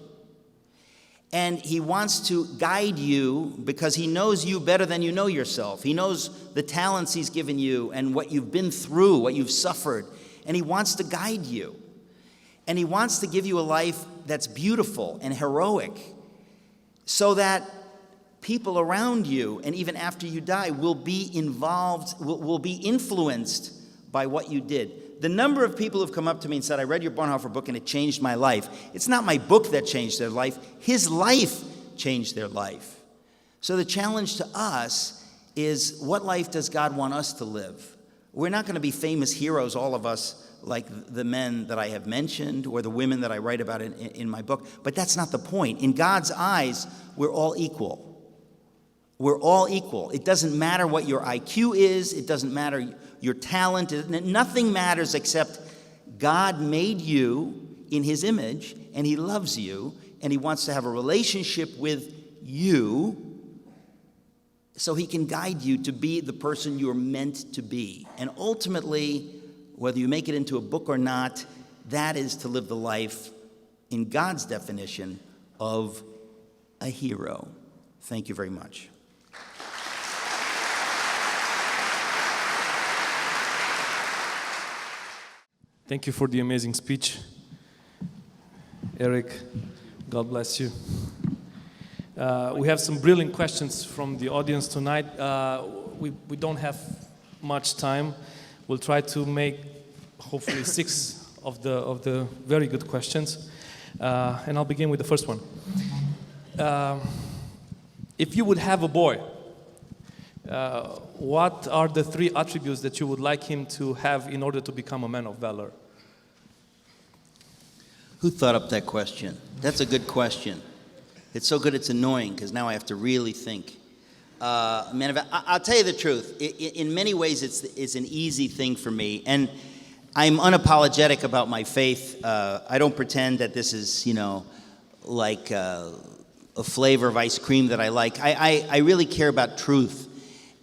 Speaker 1: And he wants to guide you because he knows you better than you know yourself. He knows the talents he's given you and what you've been through, what you've suffered. And he wants to guide you. And he wants to give you a life that's beautiful and heroic, so that people around you, and even after you die, will be involved, will be influenced by what you did. The number of people who've come up to me and said, I read your Bonhoeffer book and it changed my life. It's not my book that changed their life. His life changed their life. So the challenge to us is, what life does God want us to live? We're not going to be famous heroes, all of us, like the men that I have mentioned or the women that I write about in my book. But that's not the point. In God's eyes, we're all equal. We're all equal. It doesn't matter what your IQ is. It doesn't matter your talent. Nothing matters except God made you in his image, and he loves you, and he wants to have a relationship with you so he can guide you to be the person you're meant to be. And ultimately, whether you make it into a book or not, that is to live the life in God's definition of a hero. Thank you very much.
Speaker 2: Thank you for the amazing speech, Eric. God bless you. We have some brilliant questions from the audience tonight. We don't have much time. We'll try to make hopefully 6 of the very good questions, and I'll begin with the first one. If you would have a boy, what are the 3 attributes that you would like him to have in order to become a man of valor?
Speaker 1: Who thought up that question? That's a good question. It's so good it's annoying, because now I have to really think. I'll tell you the truth. In many ways, it's an easy thing for me, and I'm unapologetic about my faith. I don't pretend that this is, like a flavor of ice cream that I like. I really care about truth,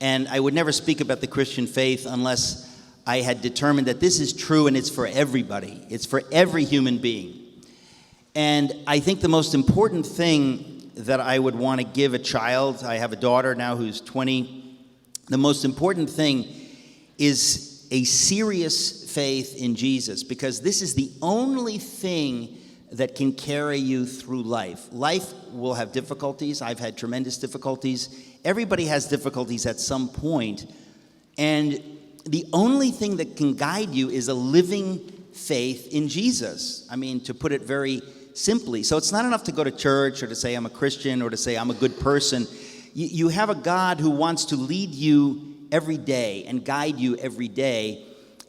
Speaker 1: and I would never speak about the Christian faith unless I had determined that this is true and it's for everybody. It's for every human being. And I think the most important thing that I would want to give a child, I have a daughter now who's 20, the most important thing is a serious faith in Jesus, because this is the only thing that can carry you through life. Life will have difficulties. I've had tremendous difficulties. Everybody has difficulties at some point. And the only thing that can guide you is a living faith in Jesus. I mean, to put it very simply. So it's not enough to go to church or to say I'm a Christian or to say I'm a good person. You have a God who wants to lead you every day and guide you every day.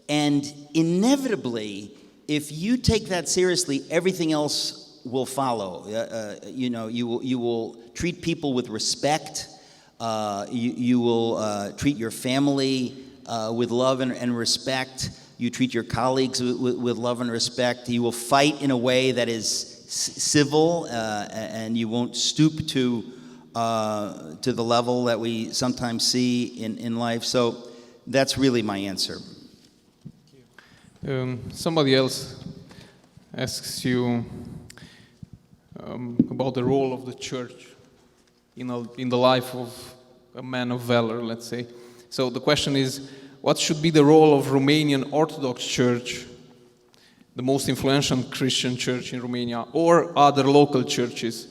Speaker 1: And inevitably, if you take that seriously, everything else will follow. You will treat people with respect. You will treat your family with love and respect. You treat your colleagues with love and respect. You will fight in a way that is civil, and you won't stoop to the level that we sometimes see in life. So that's really my answer.
Speaker 3: Somebody else asks you about the role of the church in the life of a man of valor, let's say. So the question is, what should be the role of Romanian Orthodox Church, the most influential Christian church in Romania, or other local churches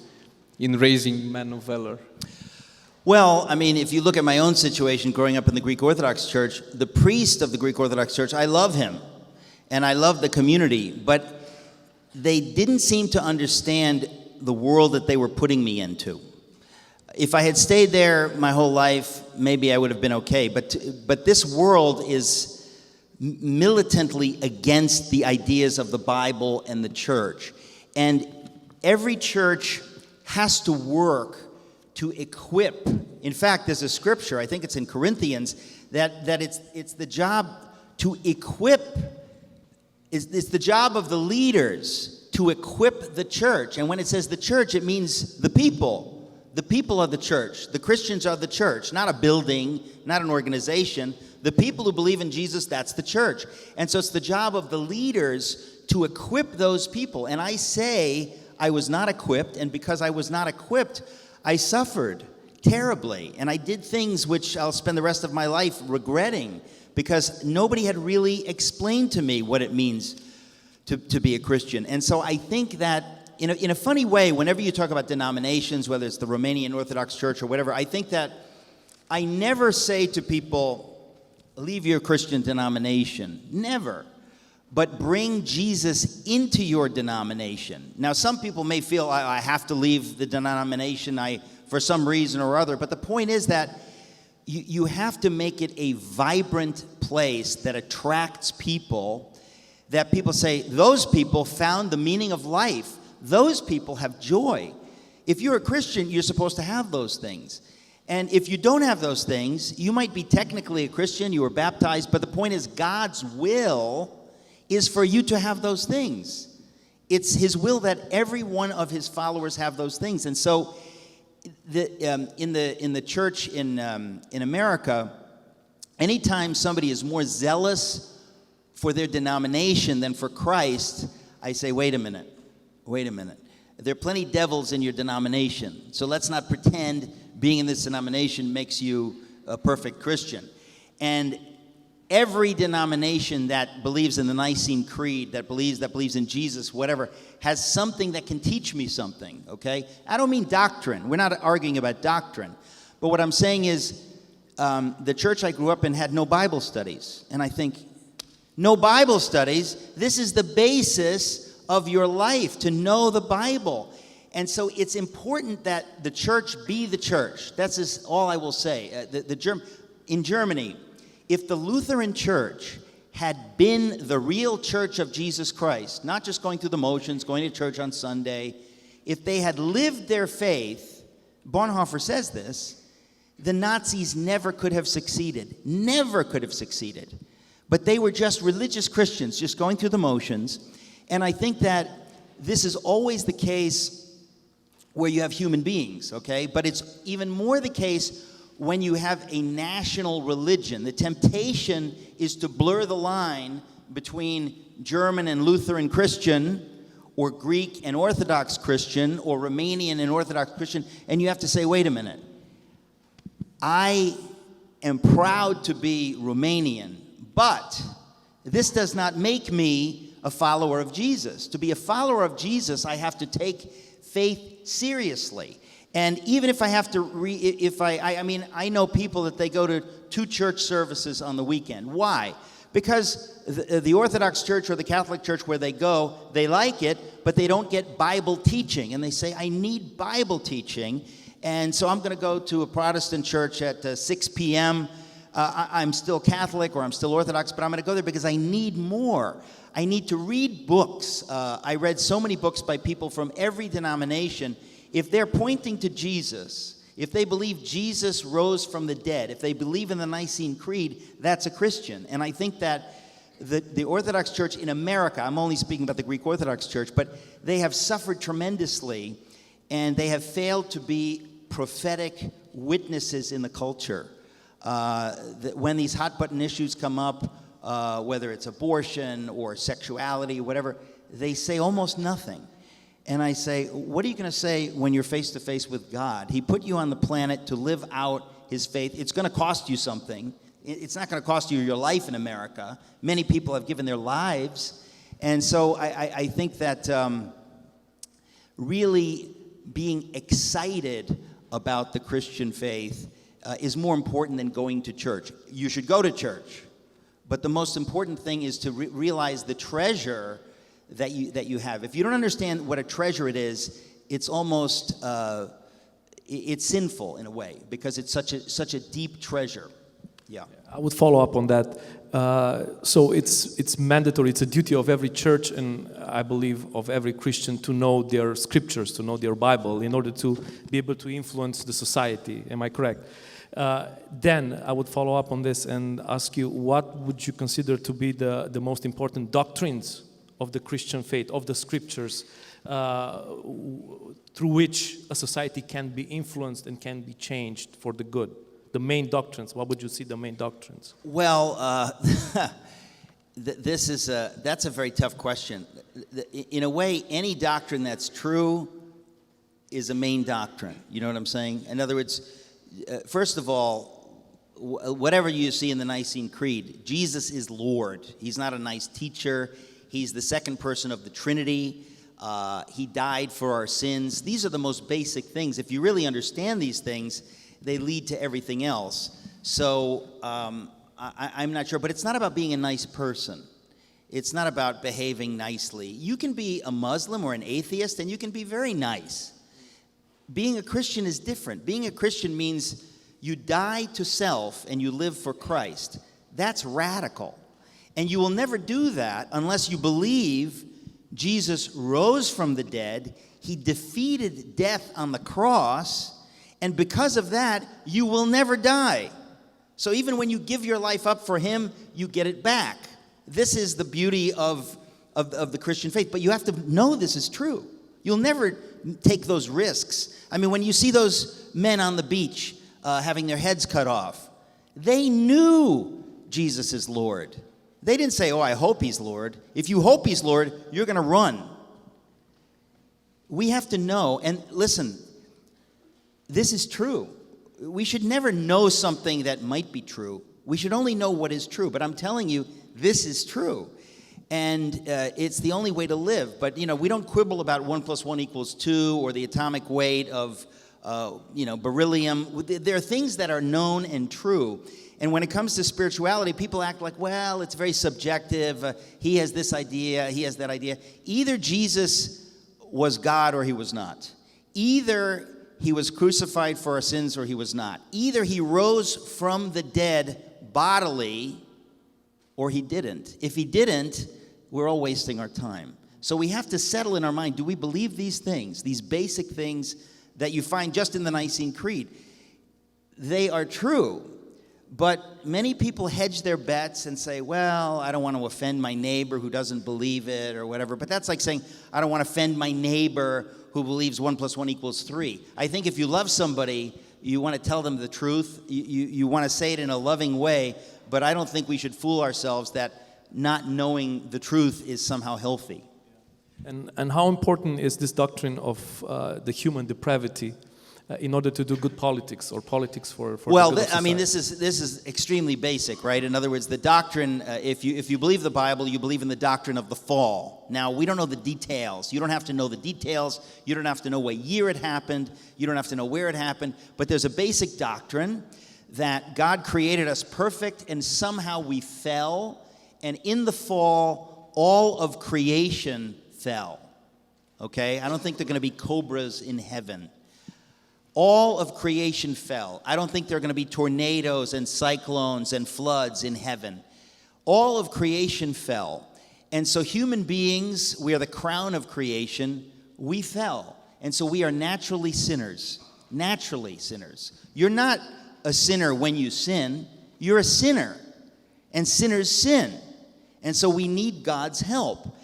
Speaker 3: in raising men of valor?
Speaker 1: Well, I mean, if you look at my own situation growing up in the Greek Orthodox Church, the priest of the Greek Orthodox Church, I love him, and I love the community, but they didn't seem to understand the world that they were putting me into. If I had stayed there my whole life, maybe I would have been okay. But this world is militantly against the ideas of the Bible and the church. And every church has to work to equip. In fact, there's a scripture, I think it's in Corinthians, that it's the job to equip. It's the job of the leaders to equip the church. And when it says the church, it means the people. The people of the church. The Christians are the church, not a building, not an organization. The people who believe in Jesus, that's the church. And so it's the job of the leaders to equip those people. And I say I was not equipped, and because I was not equipped, I suffered terribly. And I did things which I'll spend the rest of my life regretting, because nobody had really explained to me what it means to be a Christian. And so I think that in a funny way, whenever you talk about denominations, whether it's the Romanian Orthodox Church or whatever, I think that I never say to people, leave your Christian denomination. Never. But bring Jesus into your denomination. Now, some people may feel I have to leave the denomination for some reason or other, but the point is that you have to make it a vibrant place that attracts people, that people say, those people found the meaning of life. Those people have joy. If you're a Christian, you're supposed to have those things. And if you don't have those things, you might be technically a Christian, you were baptized, but the point is God's will is for you to have those things. It's his will that every one of his followers have those things. And so in the church in America, anytime somebody is more zealous for their denomination than for Christ, I say, wait a minute. There are plenty of devils in your denomination. So let's not pretend being in this denomination makes you a perfect Christian. And every denomination that believes in the Nicene Creed, that believes in Jesus, whatever, has something that can teach me something, okay? I don't mean doctrine. We're not arguing about doctrine. But what I'm saying is the church I grew up in had no Bible studies. And I think, no Bible studies? This is the basis of your life, to know the Bible. And so it's important that the church be the church. That's just all I will say. In Germany, if the Lutheran Church had been the real church of Jesus Christ, not just going through the motions, going to church on Sunday, if they had lived their faith, Bonhoeffer says this, the Nazis never could have succeeded. Never could have succeeded. But they were just religious Christians, just going through the motions. And I think that this is always the case where you have human beings, okay? But it's even more the case when you have a national religion. The temptation is to blur the line between German and Lutheran Christian, or Greek and Orthodox Christian, or Romanian and Orthodox Christian, and you have to say, wait a minute. I am proud to be Romanian, but this does not make me a follower of Jesus. To be a follower of Jesus, I have to take faith seriously. And even if I have to, I know people that they go to 2 church services on the weekend. Why? Because the Orthodox Church or the Catholic Church where they go, they like it, but they don't get Bible teaching. And they say, I need Bible teaching. And so I'm going to go to a Protestant church at 6 p.m. I'm still Catholic or I'm still Orthodox, but I'm going to go there because I need more. I need to read books. I read so many books by people from every denomination. If they're pointing to Jesus, if they believe Jesus rose from the dead, if they believe in the Nicene Creed, that's a Christian. And I think that the Orthodox Church in America, I'm only speaking about the Greek Orthodox Church, but they have suffered tremendously, and they have failed to be prophetic witnesses in the culture. When these hot-button issues come up, whether it's abortion or sexuality, whatever, they say almost nothing. And I say, what are you going to say when you're face-to-face with God? He put you on the planet to live out his faith. It's going to cost you something. It's not going to cost you your life in America. Many people have given their lives. And so I think that really being excited about the Christian faith is more important than going to church. You should go to church. But the most important thing is to realize the treasure that you have. If you don't understand what a treasure it is, it's almost it's sinful in a way, because it's such a deep treasure. Yeah.
Speaker 2: I would follow up on that. So it's mandatory. It's a duty of every church, and I believe of every Christian, to know their scriptures, to know their Bible, in order to be able to influence the society. Am I correct? Then I would follow up on this and ask you, what would you consider to be the most important doctrines of the Christian faith, of the scriptures, through which a society can be influenced and can be changed for the good? The main doctrines. What would you see the main doctrines?
Speaker 1: Well, that's a very tough question. In a way, any doctrine that's true is a main doctrine. You know what I'm saying? In other words, first of all, whatever you see in the Nicene Creed, Jesus is Lord. He's not a nice teacher. He's the second person of the Trinity. He died for our sins. These are the most basic things. If you really understand these things, they lead to everything else. So I'm not sure, but it's not about being a nice person. It's not about behaving nicely. You can be a Muslim or an atheist, and you can be very nice. Being a Christian is different. Being a Christian means you die to self and you live for Christ. That's radical. And you will never do that unless you believe Jesus rose from the dead, he defeated death on the cross, and because of that, you will never die. So even when you give your life up for him, you get it back. This is the beauty of the Christian faith. But you have to know this is true. You'll never take those risks. I mean, when you see those men on the beach having their heads cut off, they knew Jesus is Lord. They didn't say, oh, I hope he's Lord. If you hope he's Lord, you're going to run. We have to know, and listen, this is true. We should never know something that might be true. We should only know what is true. But I'm telling you, this is true. And it's the only way to live. But, we don't quibble about 1 + 1 = 2 or the atomic weight of, beryllium. There are things that are known and true. And when it comes to spirituality, people act like, well, it's very subjective. He has this idea, he has that idea. Either Jesus was God or he was not. Either he was crucified for our sins or he was not. Either he rose from the dead bodily or he didn't. If he didn't, we're all wasting our time. So we have to settle in our mind, do we believe these things, these basic things that you find just in the Nicene Creed? They are true. But many people hedge their bets and say, well, I don't want to offend my neighbor who doesn't believe it or whatever. But that's like saying, I don't want to offend my neighbor who believes 1 + 1 = 3. I think if you love somebody, you want to tell them the truth. You want to say it in a loving way. But I don't think we should fool ourselves that not knowing the truth is somehow healthy.
Speaker 2: And how important is this doctrine of the human depravity in order to do good politics or politics for
Speaker 1: well,
Speaker 2: the good of society?
Speaker 1: this is extremely basic, right? In other words, the doctrine, if you believe the Bible, you believe in the doctrine of the fall. Now, we don't know the details. You don't have to know the details. You don't have to know what year it happened. You don't have to know where it happened. But there's a basic doctrine that God created us perfect and somehow we fell. And in the fall, all of creation fell. Okay? I don't think there are going to be cobras in heaven. All of creation fell. I don't think there are going to be tornadoes and cyclones and floods in heaven. All of creation fell. And so human beings, we are the crown of creation, we fell. And so we are naturally sinners. Naturally sinners. You're not a sinner when you sin. You're a sinner. And sinners sin. And so we need God's help.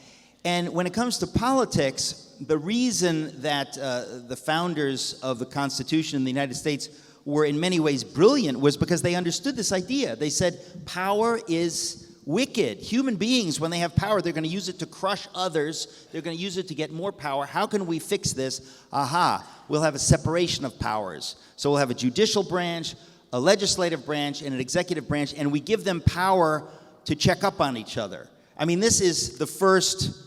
Speaker 1: And when it comes to politics, the reason that the founders of the Constitution in the United States were in many ways brilliant was because they understood this idea. They said, power is wicked. Human beings, when they have power, they're going to use it to crush others. They're going to use it to get more power. How can we fix this? Aha, we'll have a separation of powers. So we'll have a judicial branch, a legislative branch, and an executive branch, and we give them power to check up on each other. I mean, this is the first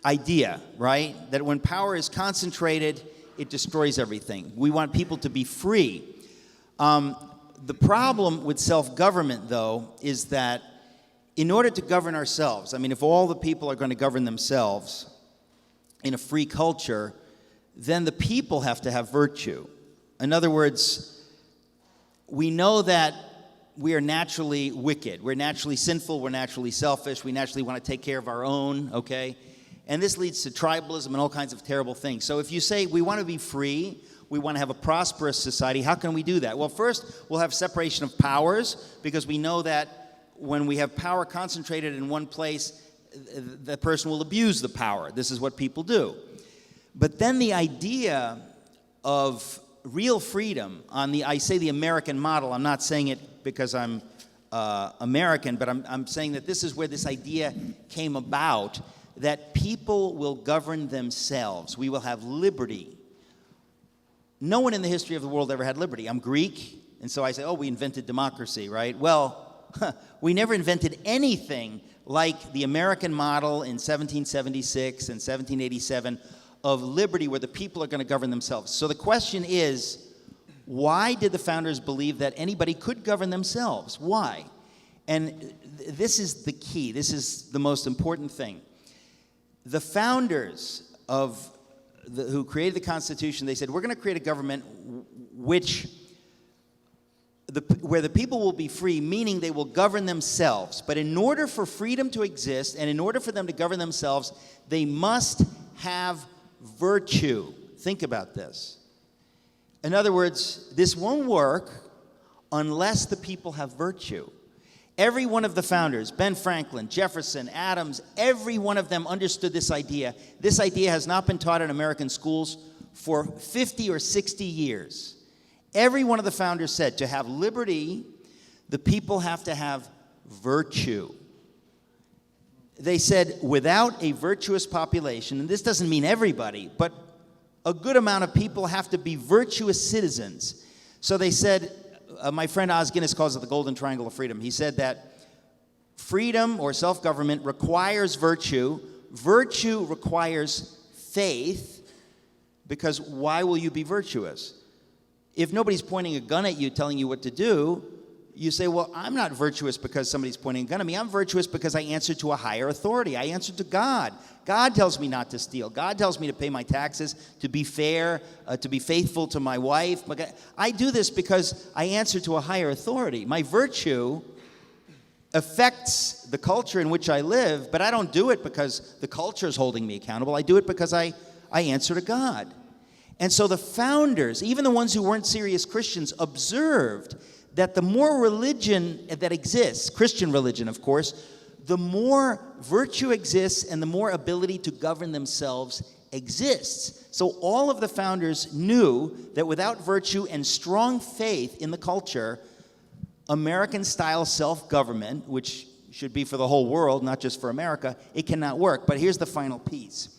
Speaker 1: idea, right? That when power is concentrated, it destroys everything. We want people to be free. The problem with self-government, though, is that in order to govern ourselves, I mean, if all the people are going to govern themselves in a free culture, then the people have to have virtue. In other words, we know that we are naturally wicked. We're naturally sinful. We're naturally selfish. We naturally want to take care of our own, okay? And this leads to tribalism and all kinds of terrible things. So if you say we want to be free, we want to have a prosperous society, how can we do that? Well, first, we'll have separation of powers, because we know that when we have power concentrated in one place, the person will abuse the power. This is what people do. But then the idea of real freedom on I say the American model, I'm not saying it because I'm American, but I'm saying that this is where this idea came about, that people will govern themselves. We will have liberty. No one in the history of the world ever had liberty. I'm Greek, and so I say, oh, we invented democracy, right? Well, we never invented anything like the American model in 1776 and 1787 of liberty where the people are going to govern themselves. So the question is, why did the founders believe that anybody could govern themselves? Why? And this is the key. This is the most important thing. The founders who created the Constitution, they said, we're going to create a government where the people will be free, meaning they will govern themselves. But in order for freedom to exist, and in order for them to govern themselves, they must have virtue. Think about this. In other words, this won't work unless the people have virtue. Every one of the founders, Ben Franklin, Jefferson, Adams, every one of them understood this idea. This idea has not been taught in American schools for 50 or 60 years. Every one of the founders said to have liberty, the people have to have virtue. They said without a virtuous population, and this doesn't mean everybody, but a good amount of people have to be virtuous citizens. So they said, my friend Os Guinness calls it the golden triangle of freedom. He said that freedom or self-government requires virtue. Virtue requires faith, because why will you be virtuous? If nobody's pointing a gun at you telling you what to do, you say, well, I'm not virtuous because somebody's pointing a gun at me. I'm virtuous because I answer to a higher authority. I answer to God. God tells me not to steal. God tells me to pay my taxes, to be fair, to be faithful to my wife. I do this because I answer to a higher authority. My virtue affects the culture in which I live, but I don't do it because the culture is holding me accountable. I do it because I answer to God. And so the founders, even the ones who weren't serious Christians, observed that the more religion that exists, Christian religion, of course, the more virtue exists and the more ability to govern themselves exists. So all of the founders knew that without virtue and strong faith in the culture, American-style self-government, which should be for the whole world, not just for America, it cannot work. But here's the final piece.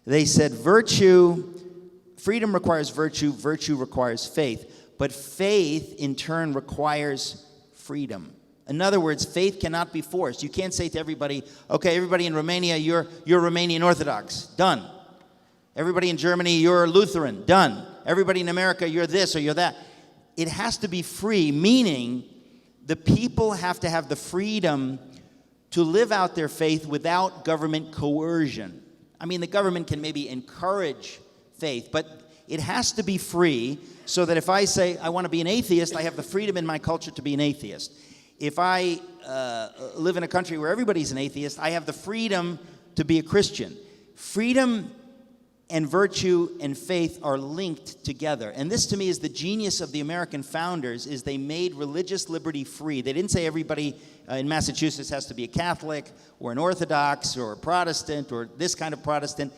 Speaker 1: They said freedom requires virtue, virtue requires faith. But faith, in turn, requires freedom. In other words, faith cannot be forced. You can't say to everybody, okay, everybody in Romania, you're Romanian Orthodox. Done. Everybody in Germany, you're Lutheran. Done. Everybody in America, you're this or you're that. It has to be free, meaning the people have to have the freedom to live out their faith without government coercion. I mean, the government can maybe encourage faith, but it has to be free, so that if I say I want to be an atheist, I have the freedom in my culture to be an atheist. If I live in a country where everybody's an atheist, I have the freedom to be a Christian. Freedom and virtue and faith are linked together. And this, to me, is the genius of the American founders, is they made religious liberty free. They didn't say everybody in Massachusetts has to be a Catholic or an Orthodox or a Protestant or this kind of Protestant.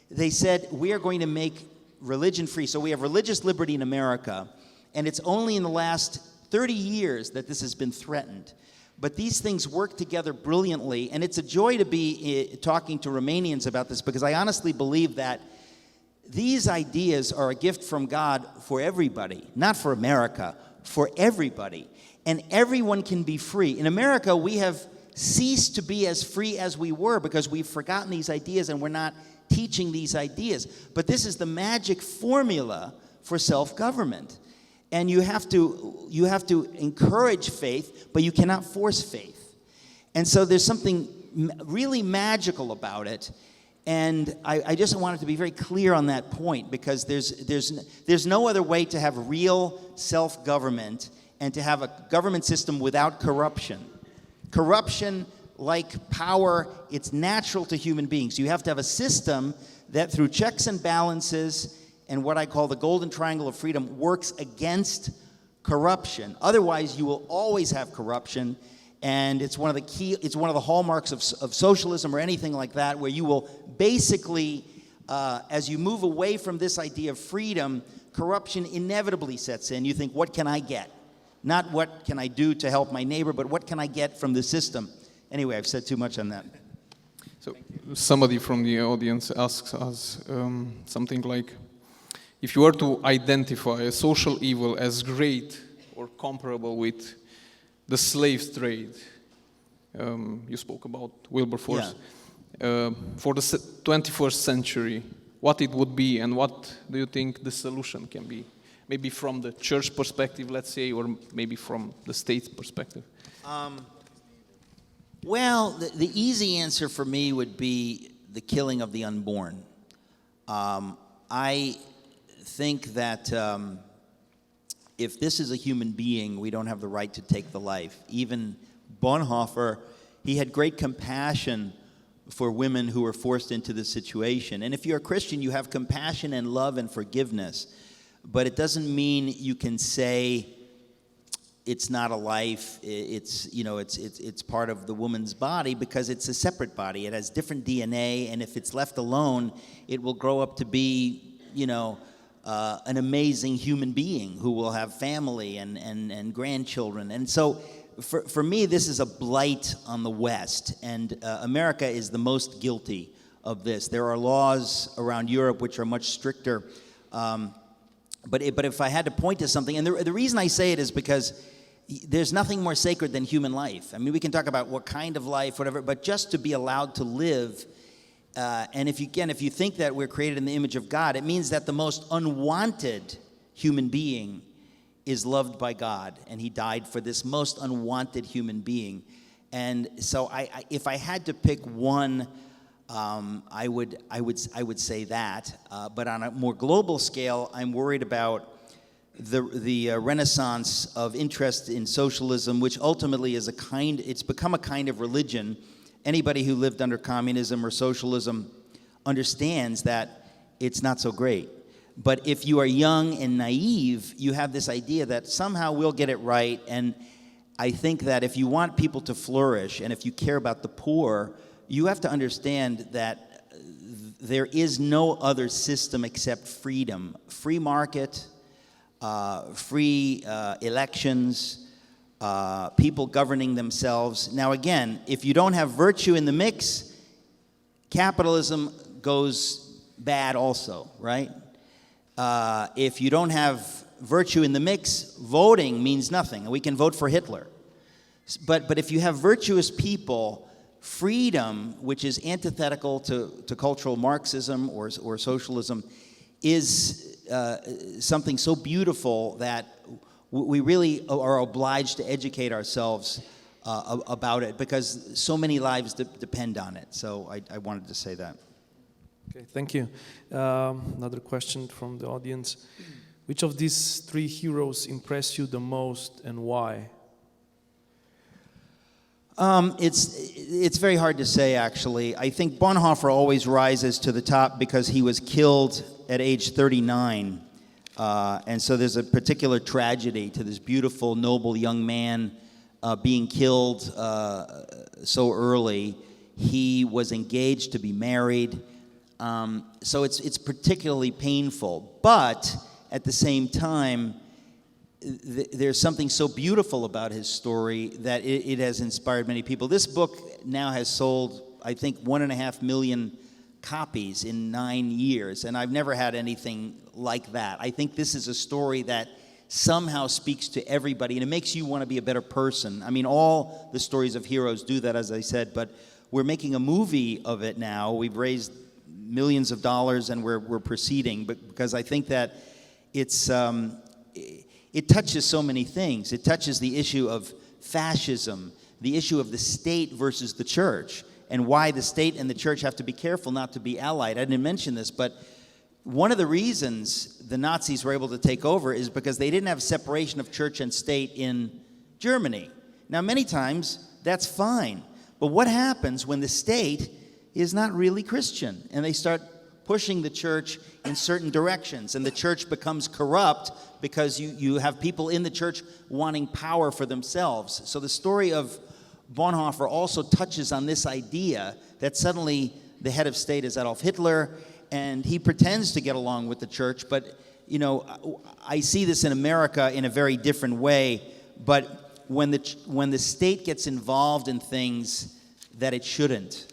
Speaker 1: They said, we are going to make religion free. So we have religious liberty in America, and it's only in the last 30 years that this has been threatened. But these things work together brilliantly, and it's a joy to be talking to Romanians about this, because I honestly believe that these ideas are a gift from God for everybody, not for America, for everybody. And everyone can be free. In America, we have ceased to be as free as we were because we've forgotten these ideas and we're not teaching these ideas. But this is the magic formula for self-government. And you have to encourage faith, but you cannot force faith. And so there's something really magical about it. And I just wanted to be very clear on that point, because there's no other way to have real self-government and to have a government system without corruption. Corruption, like power, it's natural to human beings. You have to have a system that, through checks and balances and what I call the golden triangle of freedom, works against corruption. Otherwise, you will always have corruption, and it's one of the hallmarks of socialism or anything like that, where you will basically, as you move away from this idea of freedom, corruption inevitably sets in. You think, what can I get? Not what can I do to help my neighbor, but what can I get from the system? Anyway, I've said too much on that.
Speaker 3: So somebody from the audience asks us something like, if you were to identify a social evil as great or comparable with the slave trade. You spoke about Wilberforce. For the 21st century, what it would be, and what do you think the solution can be? Maybe from the church perspective, let's say, or maybe from the state perspective.
Speaker 1: Well, the easy answer for me would be the killing of the unborn. I think that if this is a human being, we don't have the right to take the life. Even Bonhoeffer, he had great compassion for women who were forced into this situation. And if you're a Christian, you have compassion and love and forgiveness. But it doesn't mean you can say it's not a life, it's part of the woman's body, because it's a separate body. It has different DNA, and if it's left alone, it will grow up to be, an amazing human being who will have family and grandchildren. And so for me, this is a blight on the West, and America is the most guilty of this. There are laws around Europe which are much stricter. But if I had to point to something, and the reason I say it is because there's nothing more sacred than human life. I mean, we can talk about what kind of life, whatever, but just to be allowed to live. And if you think that we're created in the image of God, it means that the most unwanted human being is loved by God, and He died for this most unwanted human being. And so, if I had to pick one, I would say that. But on a more global scale, I'm worried about the renaissance of interest in socialism, which ultimately is it's become a kind of religion. Anybody who lived under communism or socialism understands that it's not so great. But if you are young and naive, you have this idea that somehow we'll get it right. And I think that if you want people to flourish, and if you care about the poor, you have to understand that there is no other system except freedom. Free market, free elections, people governing themselves. Now again, if you don't have virtue in the mix, capitalism goes bad also, right? If you don't have virtue in the mix, voting means nothing. We can vote for Hitler. But if you have virtuous people, freedom, which is antithetical to cultural Marxism or socialism, is something so beautiful that we really are obliged to educate ourselves about it, because so many lives depend on it. So I wanted to say that.
Speaker 2: Okay, thank you. Another question from the audience. Which of these three heroes impress you the most, and why?
Speaker 1: It's very hard to say, actually. I think Bonhoeffer always rises to the top because he was killed at age 39. And so there's a particular tragedy to this beautiful, noble young man being killed so early. He was engaged to be married. So it's particularly painful. But at the same time, there's something so beautiful about his story that it has inspired many people. This book now has sold, I think, 1.5 million copies in 9 years, and I've never had anything like that. I think this is a story that somehow speaks to everybody, and it makes you want to be a better person. I mean, all the stories of heroes do that, as I said, but we're making a movie of it now. We've raised millions of dollars, and we're proceeding, but because I think that it touches so many things. It touches the issue of fascism, the issue of the state versus the church, and why the state and the church have to be careful not to be allied. I didn't mention this, but one of the reasons the Nazis were able to take over is because they didn't have separation of church and state in Germany. Now, many times, that's fine. But what happens when the state is not really Christian, and they start pushing the church in certain directions, and the church becomes corrupt because you have people in the church wanting power for themselves. So the story of Bonhoeffer also touches on this idea that suddenly the head of state is Adolf Hitler, and he pretends to get along with the church, but I see this in America in a very different way. But when the state gets involved in things that it shouldn't,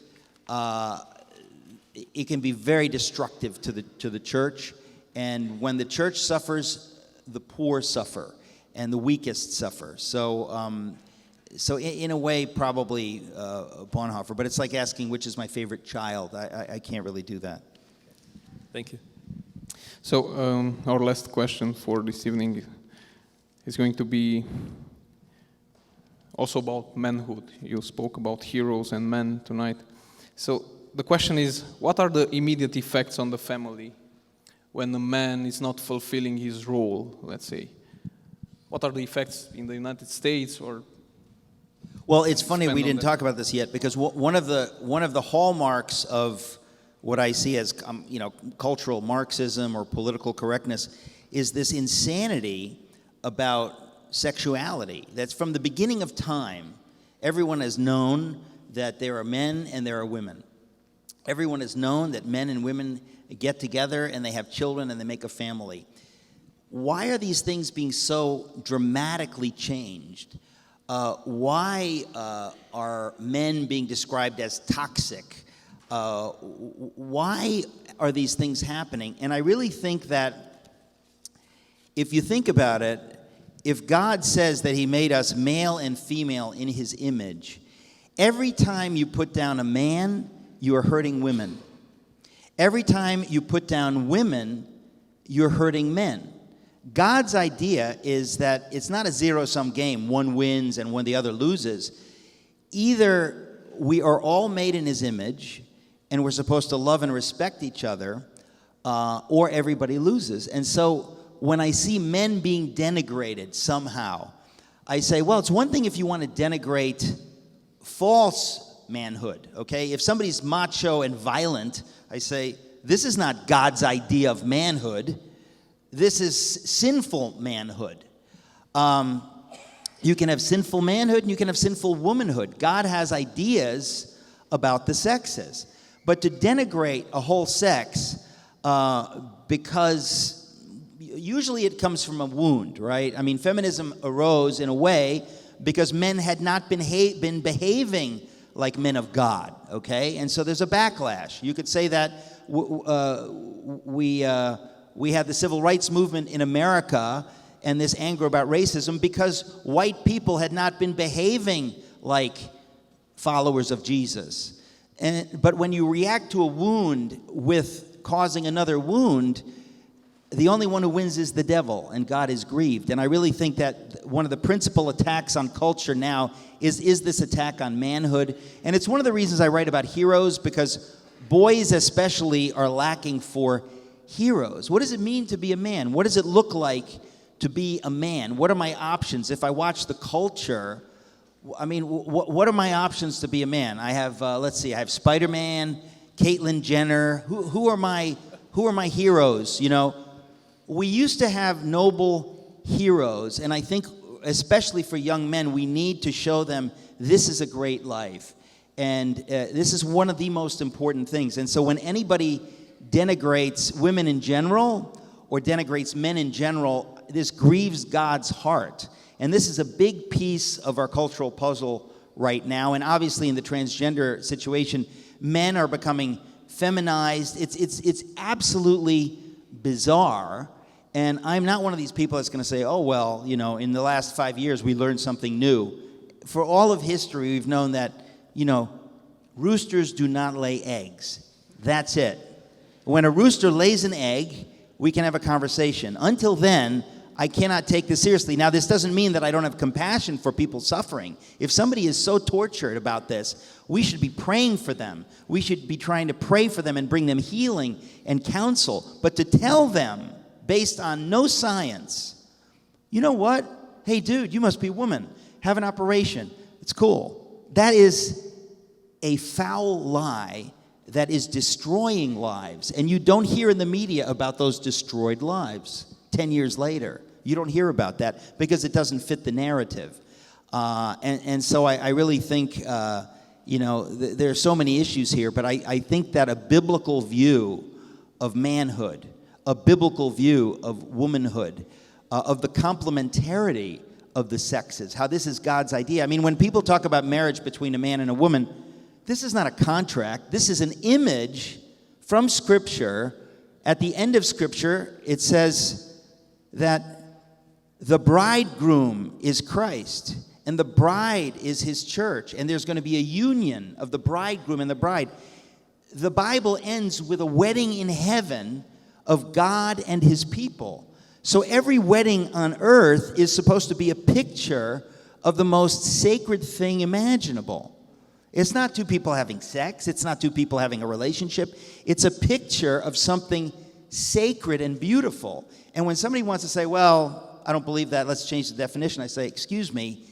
Speaker 1: it can be very destructive to the church. And when the church suffers, the poor suffer, and the weakest suffer. So so in a way, probably Bonhoeffer, but it's like asking which is my favorite child. I can't really do that.
Speaker 2: Thank you.
Speaker 3: So our last question for this evening is going to be also about manhood. You spoke about heroes and men tonight. So the question is, what are the immediate effects on the family when a man is not fulfilling his role, let's say? What are the effects in the United States or?
Speaker 1: Well, it's funny we didn't talk about this yet, because one of the hallmarks of what I see as cultural Marxism or political correctness is this insanity about sexuality. That's from the beginning of time. Everyone has known that there are men and there are women. Everyone has known that men and women get together and they have children and they make a family. Why are these things being so dramatically changed? Why are men being described as toxic? Why are these things happening? And I really think that if you think about it, if God says that he made us male and female in his image, every time you put down a man, you are hurting women. Every time you put down women, you're hurting men. God's idea is that it's not a zero-sum game. One wins and the other loses. Either we are all made in his image and we're supposed to love and respect each other, or everybody loses. And so when I see men being denigrated somehow, I say, well, it's one thing if you want to denigrate false manhood, okay? If somebody's macho and violent, I say, this is not God's idea of manhood. This is sinful manhood. You can have sinful manhood and you can have sinful womanhood. God has ideas about the sexes. But to denigrate a whole sex, because usually it comes from a wound, right? I mean, feminism arose in a way because men had not been behaving like men of God, okay? And so there's a backlash. You could say that we had the civil rights movement in America and this anger about racism because white people had not been behaving like followers of Jesus. But when you react to a wound with causing another wound, the only one who wins is the devil, and God is grieved. And I really think that one of the principal attacks on culture now is this attack on manhood. And it's one of the reasons I write about heroes, because boys especially are lacking for heroes. What does it mean to be a man? What does it look like to be a man? What are my options? If I watch the culture, I mean, what are my options to be a man? I have, let's see, I have Spider-Man, Caitlyn Jenner. Who are my heroes? You know, we used to have noble heroes, and I think, especially for young men, we need to show them this is a great life, and this is one of the most important things. And so when anybody denigrates women in general or denigrates men in general, this grieves God's heart. And this is a big piece of our cultural puzzle right now. And obviously in the transgender situation, men are becoming feminized. It's absolutely bizarre. And I'm not one of these people that's going to say, oh, well, you know, in the last 5 years we learned something new. For all of history, we've known that, you know, roosters do not lay eggs. That's it. When a rooster lays an egg, we can have a conversation. Until then, I cannot take this seriously. Now, this doesn't mean that I don't have compassion for people suffering. If somebody is so tortured about this, we should be praying for them. We should be trying to pray for them and bring them healing and counsel. But to tell them, based on no science, you know what? Hey, dude, you must be a woman. Have an operation. It's cool. That is a foul lie that is destroying lives. And you don't hear in the media about those destroyed lives 10 years later. You don't hear about that because it doesn't fit the narrative. And so I really think, you know, there are so many issues here, but I think that a biblical view of manhood, a biblical view of womanhood, of the complementarity of the sexes, how this is God's idea. I mean, when people talk about marriage between a man and a woman, this is not a contract. This is an image from Scripture. At the end of Scripture, it says that the bridegroom is Christ, and the bride is his church, and there's going to be a union of the bridegroom and the bride. The Bible ends with a wedding in heaven of God and his people. So every wedding on earth is supposed to be a picture of the most sacred thing imaginable. It's not two people having sex. It's not two people having a relationship. It's a picture of something sacred and beautiful. And when somebody wants to say, well, I don't believe that, let's change the definition, I say, excuse me,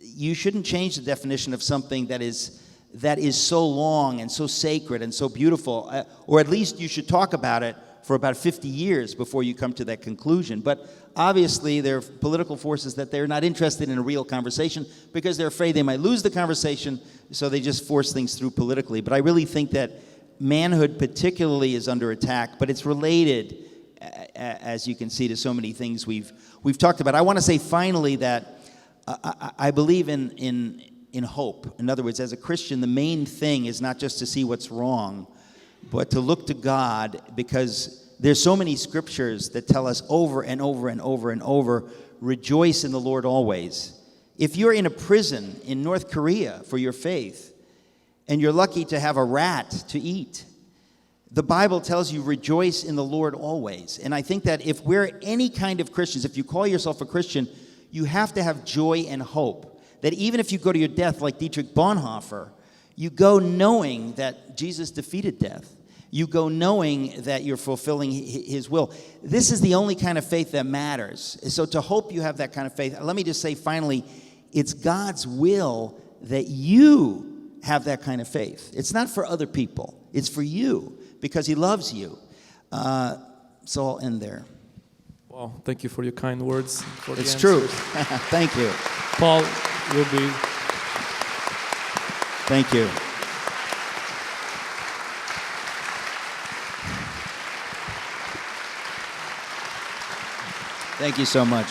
Speaker 1: you shouldn't change the definition of something that is so long and so sacred and so beautiful, or at least you should talk about it for about 50 years before you come to that conclusion. But obviously there are political forces that they're not interested in a real conversation because they're afraid they might lose the conversation, so they just force things through politically. But I really think that manhood particularly is under attack, but it's related, as you can see, to so many things we've talked about. I want to say finally that I believe in hope. In other words, as a Christian, the main thing is not just to see what's wrong, but to look to God, because there's so many scriptures that tell us over and over and over and over, rejoice in the Lord always. If you're in a prison in North Korea for your faith, and you're lucky to have a rat to eat, the Bible tells you rejoice in the Lord always. And I think that if we're any kind of Christians, if you call yourself a Christian, you have to have joy and hope. That even if you go to your death like Dietrich Bonhoeffer, you go knowing that Jesus defeated death. You go knowing that you're fulfilling his will. This is the only kind of faith that matters. So to hope you have that kind of faith, let me just say finally, it's God's will that you have that kind of faith. It's not for other people. It's for you because he loves you. So I'll end there.
Speaker 2: Well, thank you for your kind words.
Speaker 1: It's true. Thank you.
Speaker 2: Paul will be.
Speaker 1: Thank you. Thank you so much.